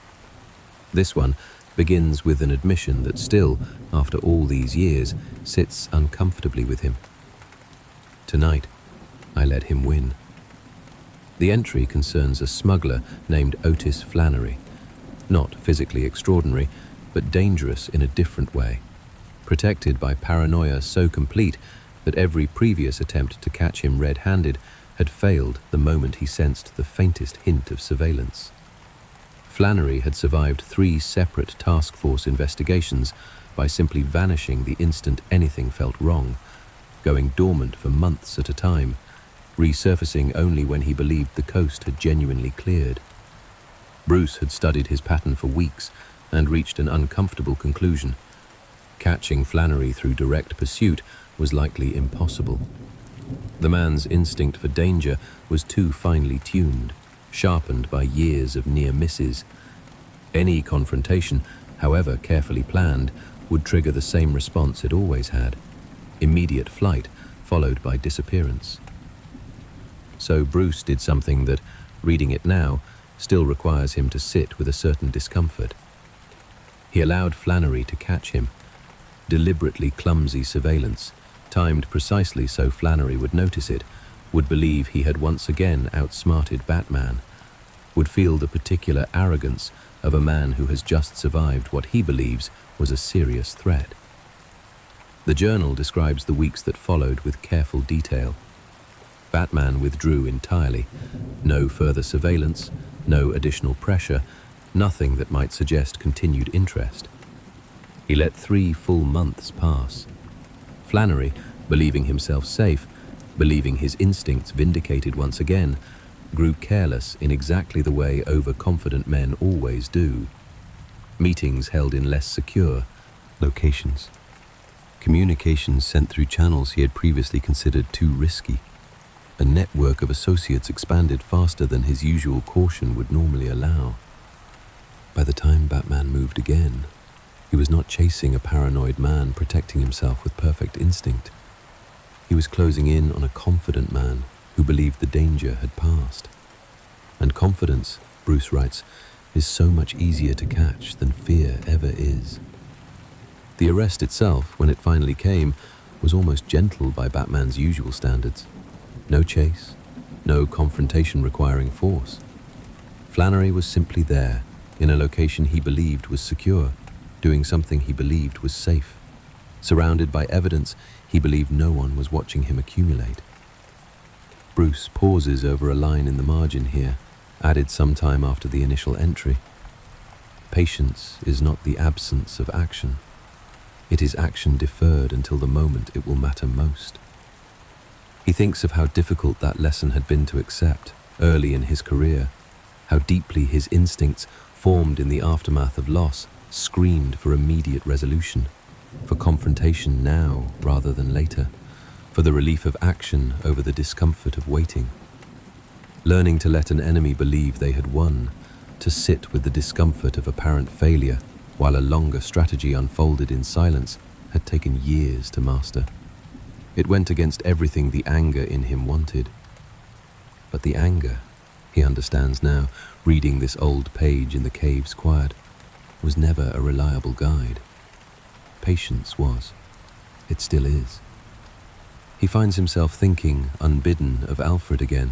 Speaker 1: This one begins with an admission that still, after all these years, sits uncomfortably with him. Tonight, I let him win. The entry concerns a smuggler named Otis Flannery, not physically extraordinary, but dangerous in a different way, protected by paranoia so complete that every previous attempt to catch him red-handed had failed the moment he sensed the faintest hint of surveillance. Flannery had survived 3 separate task force investigations by simply vanishing the instant anything felt wrong, going dormant for months at a time, resurfacing only when he believed the coast had genuinely cleared. Bruce had studied his pattern for weeks and reached an uncomfortable conclusion. Catching Flannery through direct pursuit was likely impossible. The man's instinct for danger was too finely tuned, sharpened by years of near misses. Any confrontation, however carefully planned, would trigger the same response it always had: immediate flight, followed by disappearance. So Bruce did something that, reading it now, still requires him to sit with a certain discomfort. He allowed Flannery to catch him. Deliberately clumsy surveillance, timed precisely so Flannery would notice it, would believe he had once again outsmarted Batman, would feel the particular arrogance of a man who has just survived what he believes was a serious threat. The journal describes the weeks that followed with careful detail. Batman withdrew entirely. No further surveillance, no additional pressure, nothing that might suggest continued interest. He let 3 full months pass. Flannery, believing himself safe, believing his instincts vindicated once again, grew careless in exactly the way overconfident men always do. Meetings held in less secure locations. Communications sent through channels he had previously considered too risky. A network of associates expanded faster than his usual caution would normally allow. By the time Batman moved again, he was not chasing a paranoid man protecting himself with perfect instinct. He was closing in on a confident man who believed the danger had passed. And confidence, Bruce writes, is so much easier to catch than fear ever is. The arrest itself, when it finally came, was almost gentle by Batman's usual standards. No chase, no confrontation requiring force. Flannery was simply there, in a location he believed was secure, doing something he believed was safe, surrounded by evidence he believed no one was watching him accumulate. Bruce pauses over a line in the margin here, added some time after the initial entry. Patience is not the absence of action. It is action deferred until the moment it will matter most. He thinks of how difficult that lesson had been to accept early in his career, how deeply his instincts, formed in the aftermath of loss, screamed for immediate resolution, for confrontation now rather than later, for the relief of action over the discomfort of waiting. Learning to let an enemy believe they had won, to sit with the discomfort of apparent failure while a longer strategy unfolded in silence, had taken years to master. It went against everything the anger in him wanted. But the anger, he understands now, reading this old page in the cave's quiet, was never a reliable guide. Patience was. It still is. He finds himself thinking, unbidden, of Alfred again,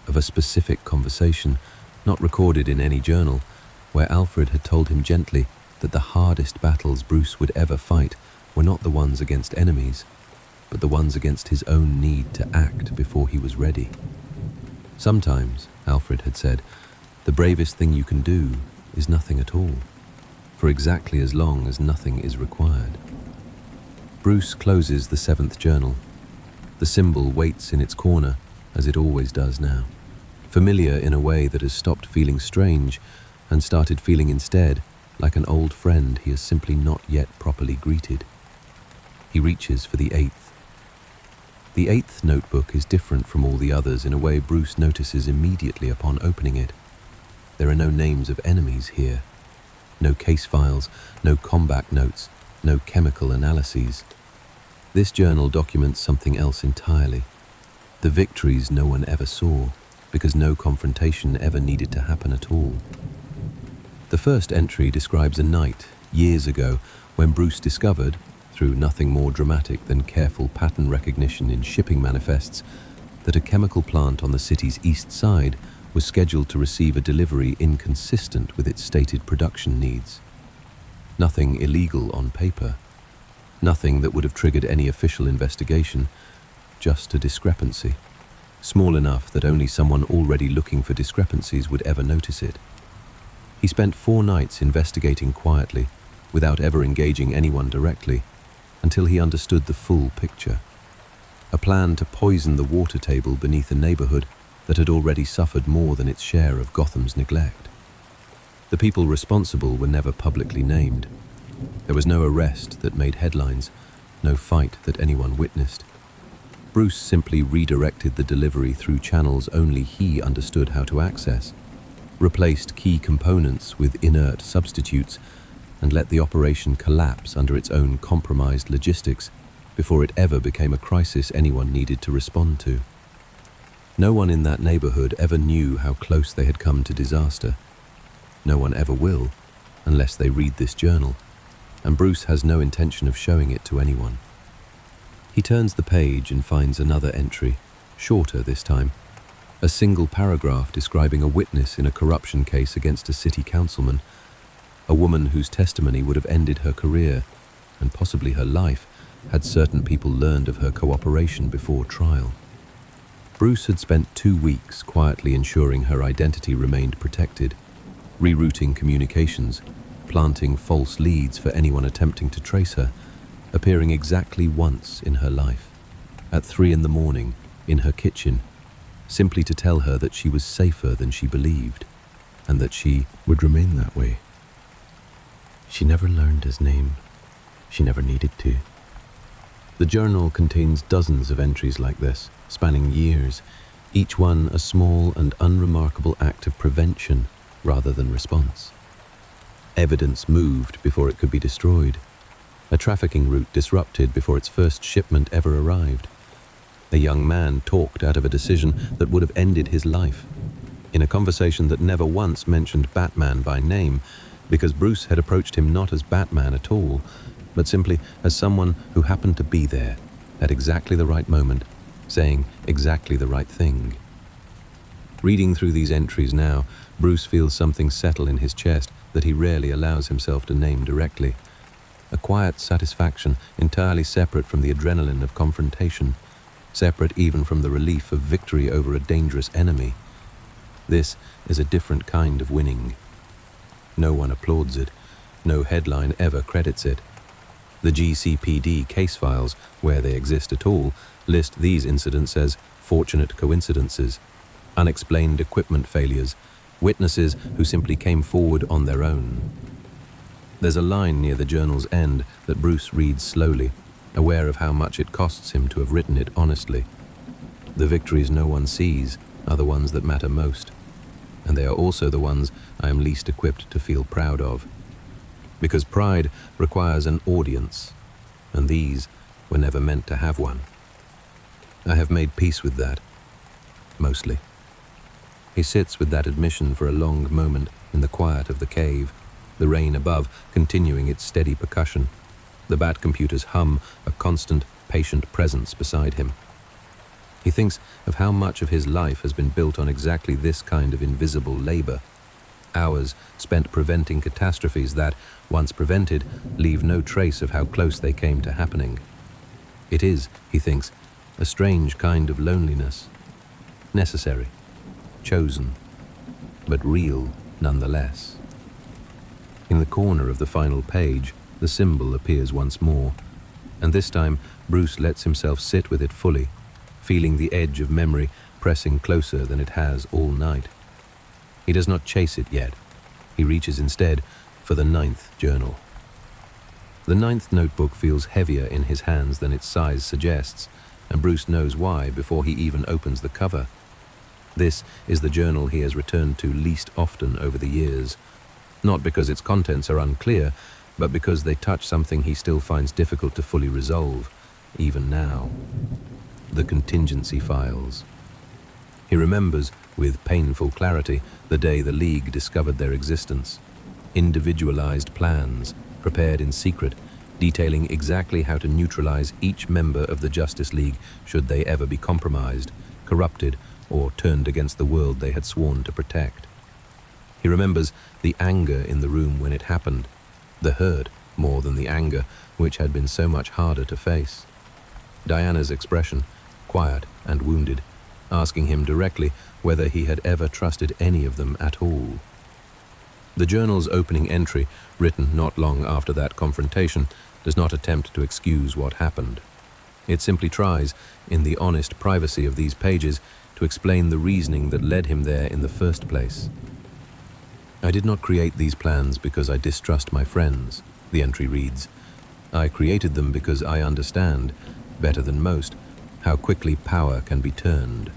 Speaker 1: of a specific conversation, not recorded in any journal, where Alfred had told him gently that the hardest battles Bruce would ever fight were not the ones against enemies, but the ones against his own need to act before he was ready. Sometimes, Alfred had said, the bravest thing you can do is nothing at all, for exactly as long as nothing is required. Bruce closes the 7th journal. The symbol waits in its corner, as it always does now, familiar in a way that has stopped feeling strange and started feeling instead like an old friend he has simply not yet properly greeted. He reaches for the 8th. The 8th notebook is different from all the others in a way Bruce notices immediately upon opening it. There are no names of enemies here. No case files, no combat notes, no chemical analyses. This journal documents something else entirely. The victories no one ever saw, because no confrontation ever needed to happen at all. The first entry describes a night, years ago, when Bruce discovered, through nothing more dramatic than careful pattern recognition in shipping manifests, that a chemical plant on the city's east side was scheduled to receive a delivery inconsistent with its stated production needs. Nothing illegal on paper, nothing that would have triggered any official investigation, just a discrepancy, small enough that only someone already looking for discrepancies would ever notice it. He spent 4 nights investigating quietly, without ever engaging anyone directly, until he understood the full picture. a plan to poison the water table beneath a neighborhood that had already suffered more than its share of Gotham's neglect. The people responsible were never publicly named. There was no arrest that made headlines, no fight that anyone witnessed. Bruce simply redirected the delivery through channels only he understood how to access, replaced key components with inert substitutes, and let the operation collapse under its own compromised logistics before it ever became a crisis anyone needed to respond to. No one in that neighborhood ever knew how close they had come to disaster. No one ever will, unless they read this journal, and Bruce has no intention of showing it to anyone. He turns the page and finds another entry, shorter this time, a single paragraph describing a witness in a corruption case against a city councilman, a woman whose testimony would have ended her career, and possibly her life, had certain people learned of her cooperation before trial. Bruce had spent 2 weeks quietly ensuring her identity remained protected, rerouting communications, planting false leads for anyone attempting to trace her, appearing exactly once in her life, at 3 a.m, in her kitchen, simply to tell her that she was safer than she believed, and that she would remain that way. She never learned his name. She never needed to. The journal contains dozens of entries like this, spanning years, each one a small and unremarkable act of prevention rather than response. Evidence moved before it could be destroyed. A trafficking route disrupted before its first shipment ever arrived. A young man talked out of a decision that would have ended his life, in a conversation that never once mentioned Batman by name, because Bruce had approached him not as Batman at all, but simply as someone who happened to be there at exactly the right moment, saying exactly the right thing. Reading through these entries now, Bruce feels something settle in his chest that he rarely allows himself to name directly. A quiet satisfaction entirely separate from the adrenaline of confrontation, separate even from the relief of victory over a dangerous enemy. This is a different kind of winning. No one applauds it. No headline ever credits it. The GCPD case files, where they exist at all, list these incidents as fortunate coincidences, unexplained equipment failures, witnesses who simply came forward on their own. There's a line near the journal's end that Bruce reads slowly, aware of how much it costs him to have written it honestly. The victories no one sees are the ones that matter most, and they are also the ones I am least equipped to feel proud of. Because pride requires an audience, and these were never meant to have one. I have made peace with that, mostly. He sits with that admission for a long moment in the quiet of the cave, the rain above continuing its steady percussion, the bat computer's hum a constant, patient presence beside him. He thinks of how much of his life has been built on exactly this kind of invisible labor, hours spent preventing catastrophes that, once prevented, leave no trace of how close they came to happening. It is, he thinks, a strange kind of loneliness, necessary, chosen, but real nonetheless. In the corner of the final page, the symbol appears once more, and this time Bruce lets himself sit with it fully, feeling the edge of memory pressing closer than it has all night. He does not chase it yet. He reaches instead for the 9th journal. The 9th notebook feels heavier in his hands than its size suggests, and Bruce knows why before he even opens the cover. This is the journal he has returned to least often over the years, not because its contents are unclear, but because they touch something he still finds difficult to fully resolve, even now. The contingency files. He remembers, with painful clarity, the day the League discovered their existence. Individualized plans, prepared in secret, detailing exactly how to neutralize each member of the Justice League should they ever be compromised, corrupted, or turned against the world they had sworn to protect. He remembers the anger in the room when it happened, the hurt more than the anger, which had been so much harder to face. Diana's expression, quiet and wounded, asking him directly whether he had ever trusted any of them at all. The journal's opening entry, written not long after that confrontation, does not attempt to excuse what happened. It simply tries, in the honest privacy of these pages, to explain the reasoning that led him there in the first place. I did not create these plans because I distrust my friends, the entry reads. I created them because I understand, better than most, how quickly power can be turned.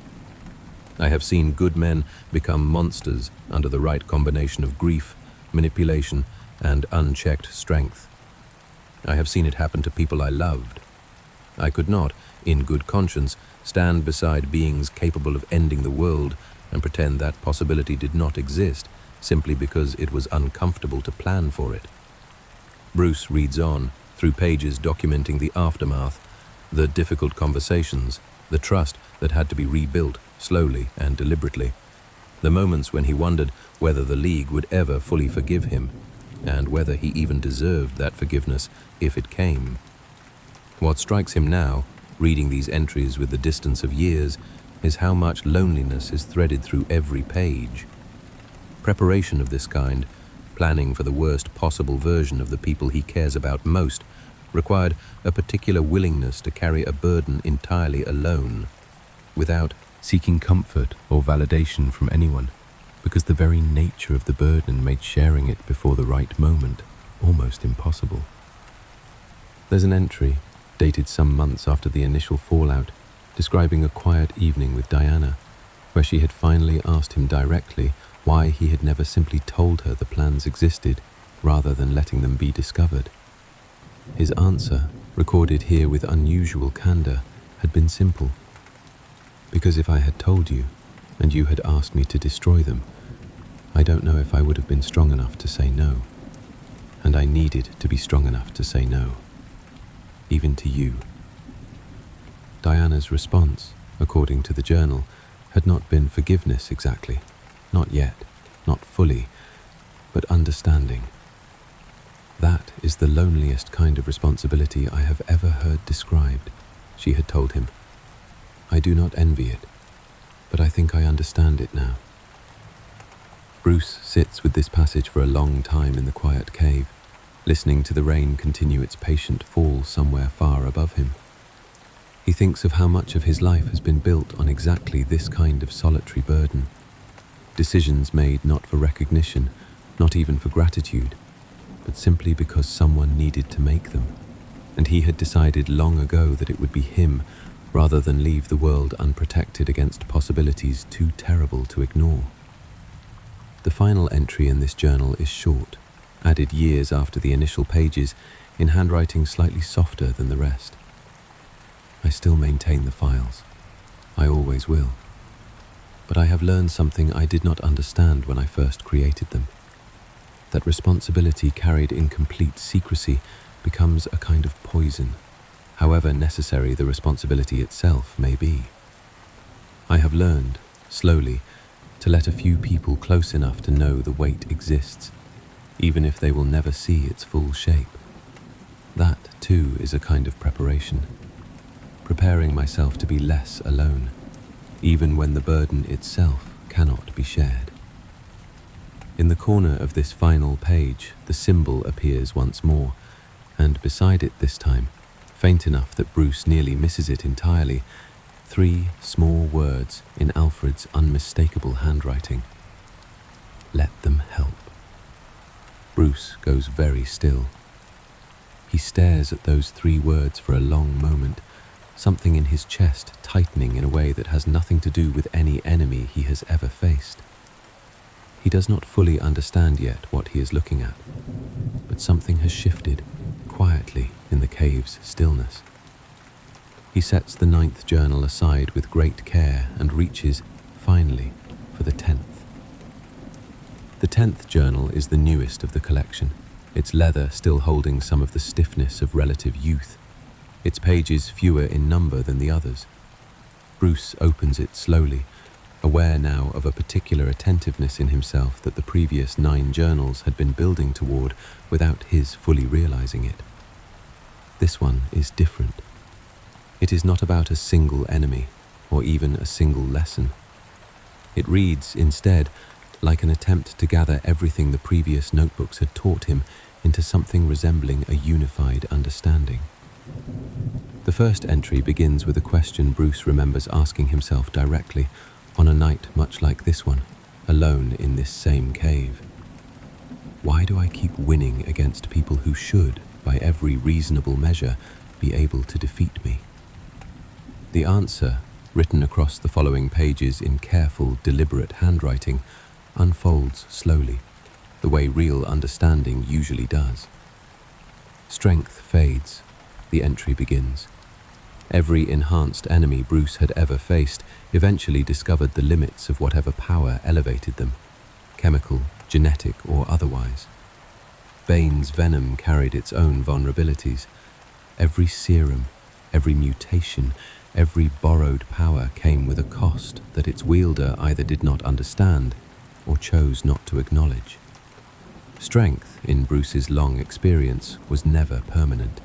Speaker 1: I have seen good men become monsters under the right combination of grief, manipulation, and unchecked strength. I have seen it happen to people I loved. I could not, in good conscience, stand beside beings capable of ending the world and pretend that possibility did not exist simply because it was uncomfortable to plan for it. Bruce reads on, through pages documenting the aftermath, the difficult conversations, the trust that had to be rebuilt slowly and deliberately, the moments when he wondered whether the League would ever fully forgive him, and whether he even deserved that forgiveness if it came. What strikes him now, reading these entries with the distance of years, is how much loneliness is threaded through every page. Preparation of this kind, planning for the worst possible version of the people he cares about most, required a particular willingness to carry a burden entirely alone, without seeking comfort or validation from anyone, because the very nature of the burden made sharing it before the right moment almost impossible. There's an entry, dated some months after the initial fallout, describing a quiet evening with Diana, where she had finally asked him directly why he had never simply told her the plans existed, rather than letting them be discovered. His answer, recorded here with unusual candor, had been simple. Because if I had told you, and you had asked me to destroy them, I don't know if I would have been strong enough to say no. And I needed to be strong enough to say no. Even to you. Diana's response, according to the journal, had not been forgiveness exactly. Not yet, not fully, but understanding. That is the loneliest kind of responsibility I have ever heard described, she had told him. I do not envy it, but I think I understand it now. Bruce sits with this passage for a long time in the quiet cave, listening to the rain continue its patient fall somewhere far above him. He thinks of how much of his life has been built on exactly this kind of solitary burden. Decisions made not for recognition, not even for gratitude, but simply because someone needed to make them, and he had decided long ago that it would be him rather than leave the world unprotected against possibilities too terrible to ignore. The final entry in this journal is short, added years after the initial pages, in handwriting slightly softer than the rest. I still maintain the files. I always will. But I have learned something I did not understand when I first created them. That responsibility carried in complete secrecy becomes a kind of poison, however necessary the responsibility itself may be. I have learned, slowly, to let a few people close enough to know the weight exists, even if they will never see its full shape. That, too, is a kind of preparation. Preparing myself to be less alone, even when the burden itself cannot be shared. In the corner of this final page, the symbol appears once more, and beside it this time, faint enough that Bruce nearly misses it entirely, 3 small words in Alfred's unmistakable handwriting. Let them help. Bruce goes very still. He stares at those 3 words for a long moment, something in his chest tightening in a way that has nothing to do with any enemy he has ever faced. He does not fully understand yet what he is looking at, but something has shifted, quietly in the cave's stillness. He sets the 9th journal aside with great care and reaches, finally, for the 10th. The 10th journal is the newest of the collection, its leather still holding some of the stiffness of relative youth, its pages fewer in number than the others. Bruce opens it slowly, aware now of a particular attentiveness in himself that the previous 9 journals had been building toward without his fully realizing it. This one is different. It is not about a single enemy, or even a single lesson. It reads, instead, like an attempt to gather everything the previous notebooks had taught him into something resembling a unified understanding. The first entry begins with a question Bruce remembers asking himself directly on a night much like this one, alone in this same cave. Why do I keep winning against people who should, by every reasonable measure, be able to defeat me? The answer, written across the following pages in careful, deliberate handwriting, unfolds slowly, the way real understanding usually does. Strength fades, the entry begins. Every enhanced enemy Bruce had ever faced eventually discovered the limits of whatever power elevated them, chemical, genetic, or otherwise. Bane's venom carried its own vulnerabilities. Every serum, every mutation, every borrowed power came with a cost that its wielder either did not understand or chose not to acknowledge. Strength, in Bruce's long experience, was never permanent.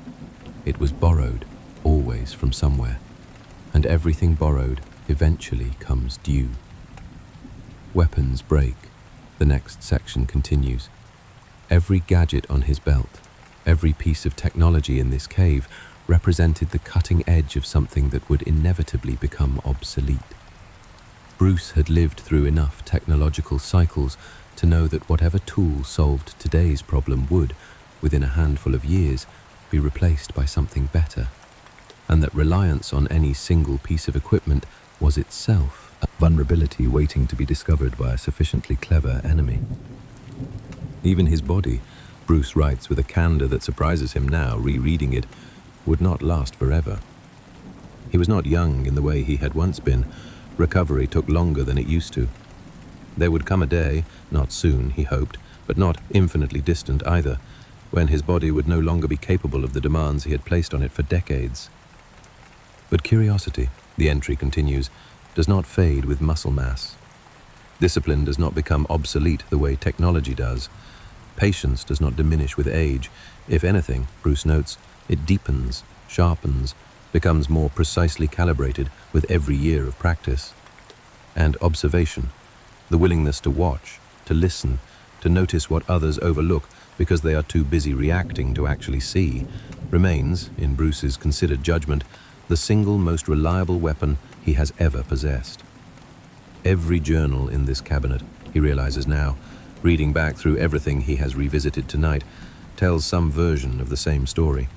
Speaker 1: It was borrowed, always from somewhere, and everything borrowed eventually comes due. Weapons break. The next section continues. Every gadget on his belt, every piece of technology in this cave represented the cutting edge of something that would inevitably become obsolete. Bruce had lived through enough technological cycles to know that whatever tool solved today's problem would, within a handful of years, be replaced by something better, and that reliance on any single piece of equipment was itself a vulnerability waiting to be discovered by a sufficiently clever enemy. Even his body, Bruce writes with a candor that surprises him now, rereading it, would not last forever. He was not young in the way he had once been. Recovery took longer than it used to. There would come a day, not soon, he hoped, but not infinitely distant either, when his body would no longer be capable of the demands he had placed on it for decades. But curiosity, the entry continues, does not fade with muscle mass. Discipline does not become obsolete the way technology does. Patience does not diminish with age. If anything, Bruce notes, it deepens, sharpens, becomes more precisely calibrated with every year of practice. And observation, the willingness to watch, to listen, to notice what others overlook because they are too busy reacting to actually see, remains, in Bruce's considered judgment, the single most reliable weapon he has ever possessed. Every journal in this cabinet, he realizes now, reading back through everything he has revisited tonight, tells some version of the same story.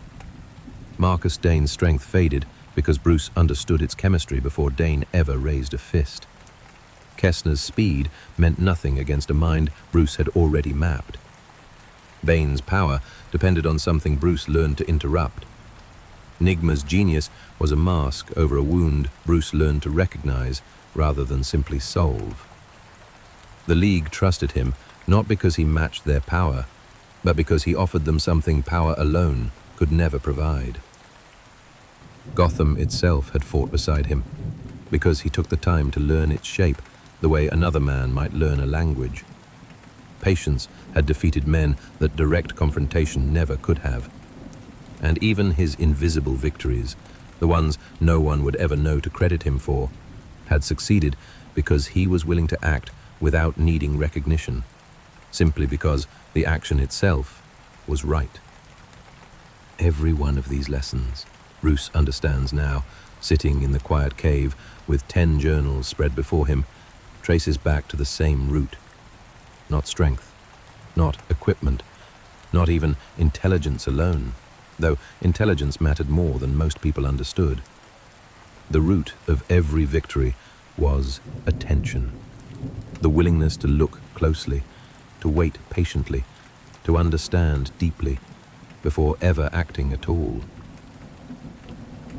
Speaker 1: Marcus Dane's strength faded because Bruce understood its chemistry before Dane ever raised a fist. Kessner's speed meant nothing against a mind Bruce had already mapped. Bane's power depended on something Bruce learned to interrupt. Nigma's genius was a mask over a wound Bruce learned to recognize rather than simply solve. The League trusted him not because he matched their power, but because he offered them something power alone could never provide. Gotham itself had fought beside him, because he took the time to learn its shape the way another man might learn a language. Patience had defeated men that direct confrontation never could have. And even his invisible victories, the ones no one would ever know to credit him for, had succeeded because he was willing to act without needing recognition, simply because the action itself was right. Every one of these lessons, Bruce understands now, sitting in the quiet cave with 10 journals spread before him, traces back to the same root. Not strength, not equipment, not even intelligence alone, though intelligence mattered more than most people understood. The root of every victory was attention, the willingness to look closely, to wait patiently, to understand deeply, before ever acting at all.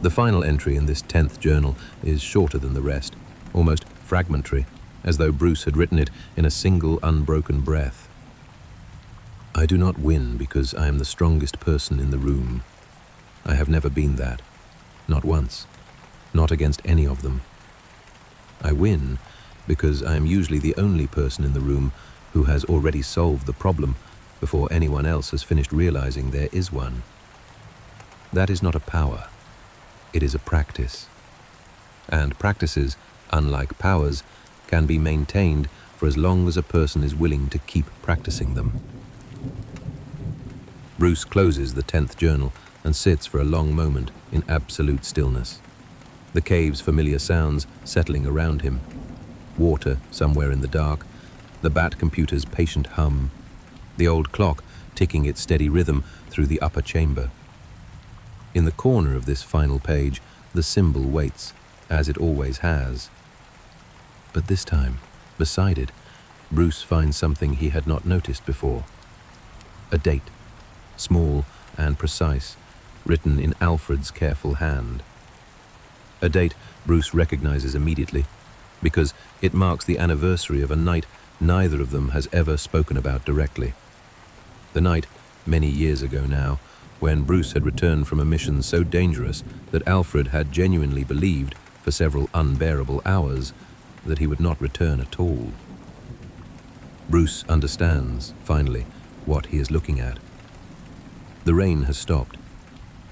Speaker 1: The final entry in this 10th journal is shorter than the rest, almost fragmentary, as though Bruce had written it in a single unbroken breath. I do not win because I am the strongest person in the room. I have never been that, not once, not against any of them. I win because I am usually the only person in the room who has already solved the problem before anyone else has finished realizing there is one. That is not a power. It is a practice. And practices, unlike powers, can be maintained for as long as a person is willing to keep practicing them. Bruce closes the 10th journal, and sits for a long moment in absolute stillness. The cave's familiar sounds settling around him. Water somewhere in the dark, the bat computer's patient hum, the old clock ticking its steady rhythm through the upper chamber. In the corner of this final page, the symbol waits, as it always has. But this time, beside it, Bruce finds something he had not noticed before. A date, small and precise, written in Alfred's careful hand. A date Bruce recognizes immediately, because it marks the anniversary of a night neither of them has ever spoken about directly. The night, many years ago now, when Bruce had returned from a mission so dangerous that Alfred had genuinely believed, for several unbearable hours, that he would not return at all. Bruce understands, finally, what he is looking at. The rain has stopped.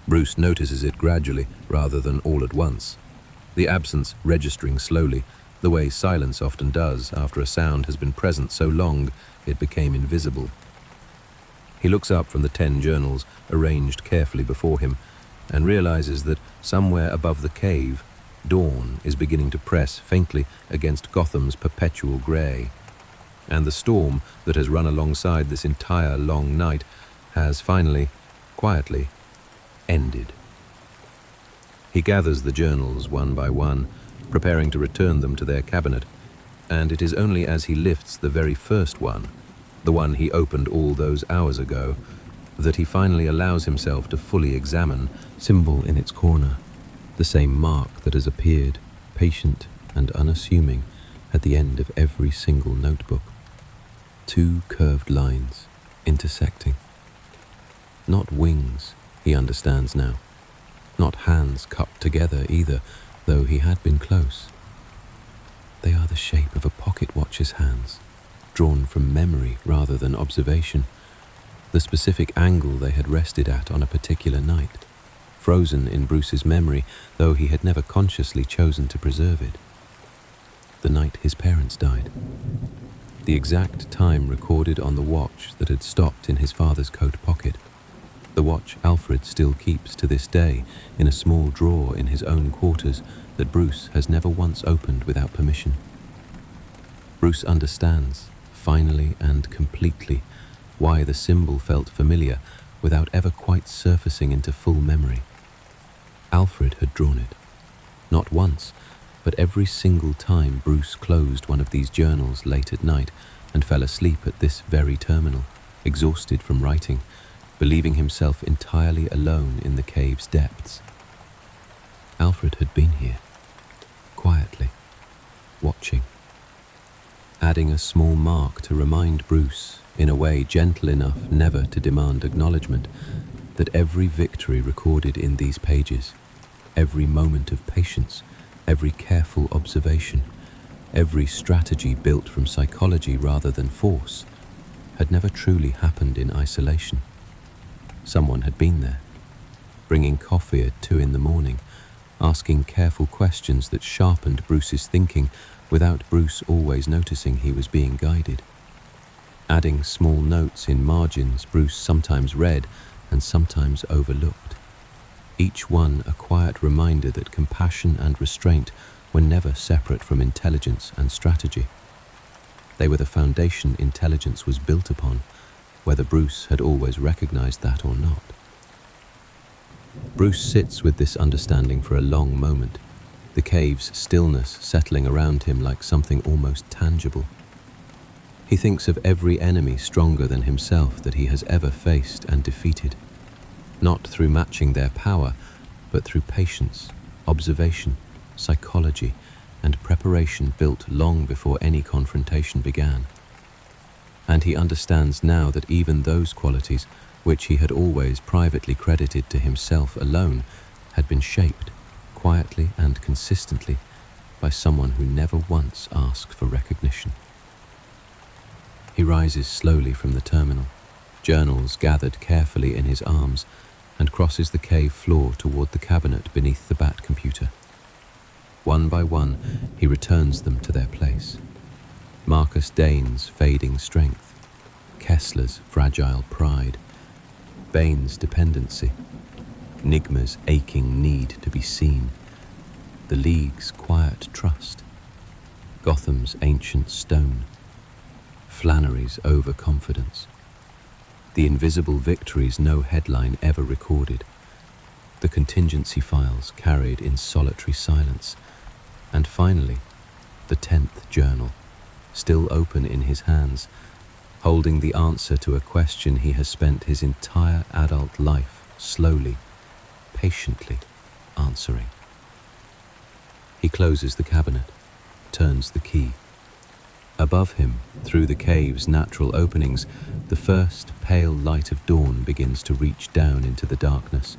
Speaker 1: Bruce notices it gradually rather than all at once, the absence registering slowly, the way silence often does after a sound has been present so long it became invisible. He looks up from the 10 journals arranged carefully before him and realizes that somewhere above the cave, dawn is beginning to press faintly against Gotham's perpetual grey, and the storm that has run alongside this entire long night has finally, quietly, ended. He gathers the journals one by one, preparing to return them to their cabinet, and it is only as he lifts the very first one, the one he opened all those hours ago, that he finally allows himself to fully examine, symbol in its corner, the same mark that has appeared, patient and unassuming, at the end of every single notebook. 2 curved lines, intersecting. Not wings, he understands now. Not hands cupped together either, though he had been close. They are the shape of a pocket watch's hands, drawn from memory rather than observation, the specific angle they had rested at on a particular night, frozen in Bruce's memory, though he had never consciously chosen to preserve it. The night his parents died. The exact time recorded on the watch that had stopped in his father's coat pocket. The watch Alfred still keeps to this day in a small drawer in his own quarters that Bruce has never once opened without permission. Bruce understands, finally and completely, why the symbol felt familiar without ever quite surfacing into full memory. Alfred had drawn it, not once, but every single time Bruce closed one of these journals late at night and fell asleep at this very terminal, exhausted from writing, believing himself entirely alone in the cave's depths. Alfred had been here, quietly, watching, adding a small mark to remind Bruce, in a way gentle enough never to demand acknowledgement, that every victory recorded in these pages, every moment of patience, every careful observation, every strategy built from psychology rather than force, had never truly happened in isolation. Someone had been there, bringing coffee at 2 a.m, asking careful questions that sharpened Bruce's thinking without Bruce always noticing he was being guided. Adding small notes in margins Bruce sometimes read and sometimes overlooked. Each one a quiet reminder that compassion and restraint were never separate from intelligence and strategy. They were the foundation intelligence was built upon, whether Bruce had always recognized that or not. Bruce sits with this understanding for a long moment, the cave's stillness settling around him like something almost tangible. He thinks of every enemy stronger than himself that he has ever faced and defeated, not through matching their power, but through patience, observation, psychology, and preparation built long before any confrontation began. And he understands now that even those qualities, which he had always privately credited to himself alone, had been shaped, quietly and consistently, by someone who never once asked for recognition. He rises slowly from the terminal, journals gathered carefully in his arms, and crosses the cave floor toward the cabinet beneath the bat computer. One by one, he returns them to their place. Marcus Dane's fading strength, Kessler's fragile pride, Bain's dependency, Nigma's aching need to be seen, the League's quiet trust, Gotham's ancient stone, Flannery's overconfidence, the invisible victories no headline ever recorded, the contingency files carried in solitary silence, and finally, the 10th journal, still open in his hands, holding the answer to a question he has spent his entire adult life slowly, patiently answering. He closes the cabinet, turns the key. Above him, through the cave's natural openings, the first pale light of dawn begins to reach down into the darkness,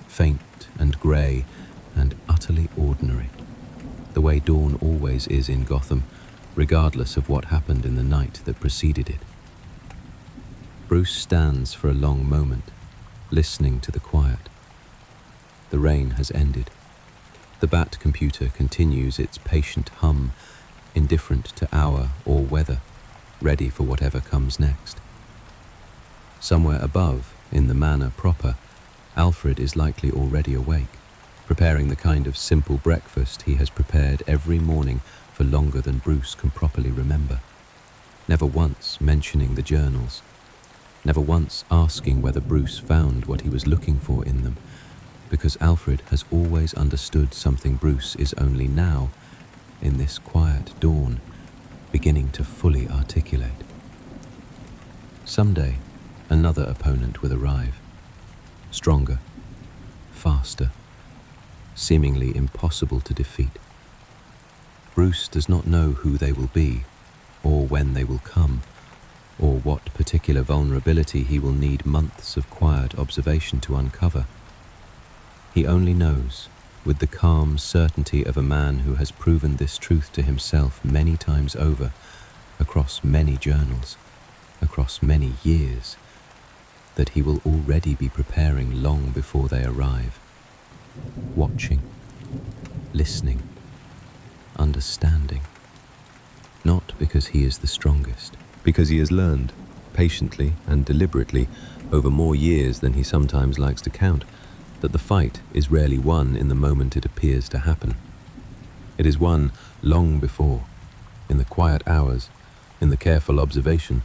Speaker 1: faint and grey and utterly ordinary, the way dawn always is in Gotham, regardless of what happened in the night that preceded it. Bruce stands for a long moment, listening to the quiet. The rain has ended. The Bat computer continues its patient hum, indifferent to hour or weather, ready for whatever comes next. Somewhere above, in the manor proper, Alfred is likely already awake, preparing the kind of simple breakfast he has prepared every morning for longer than Bruce can properly remember, never once mentioning the journals, never once asking whether Bruce found what he was looking for in them, because Alfred has always understood something Bruce is only now, in this quiet dawn, beginning to fully articulate. Someday, another opponent will arrive, stronger, faster, seemingly impossible to defeat. Bruce does not know who they will be, or when they will come, or what particular vulnerability he will need months of quiet observation to uncover. He only knows, with the calm certainty of a man who has proven this truth to himself many times over, across many journals, across many years, that he will already be preparing long before they arrive, watching, listening, understanding, not because he is the strongest, because he has learned, patiently and deliberately, over more years than he sometimes likes to count, that the fight is rarely won in the moment it appears to happen. It is won long before, in the quiet hours, in the careful observation,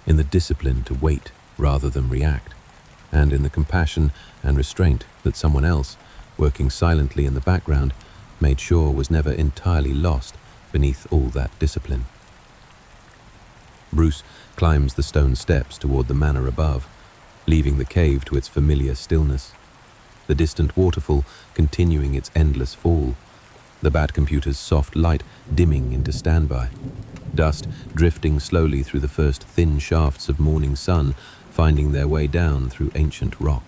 Speaker 1: in the discipline to wait rather than react, and in the compassion and restraint that someone else, working silently in the background, made sure was never entirely lost beneath all that discipline. Bruce climbs the stone steps toward the manor above, leaving the cave to its familiar stillness, the distant waterfall continuing its endless fall, the Bat computer's soft light dimming into standby, dust drifting slowly through the first thin shafts of morning sun, finding their way down through ancient rock.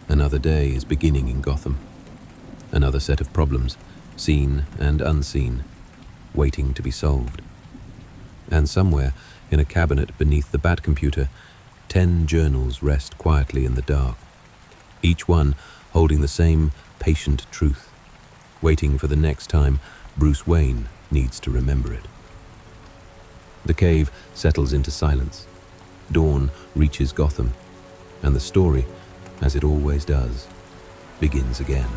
Speaker 1: Another day is beginning in Gotham. Another set of problems, seen and unseen, waiting to be solved. And somewhere, in a cabinet beneath the Bat computer, 10 journals rest quietly in the dark, each one holding the same patient truth, waiting for the next time Bruce Wayne needs to remember it. The cave settles into silence. Dawn reaches Gotham, and the story, as it always does, begins again.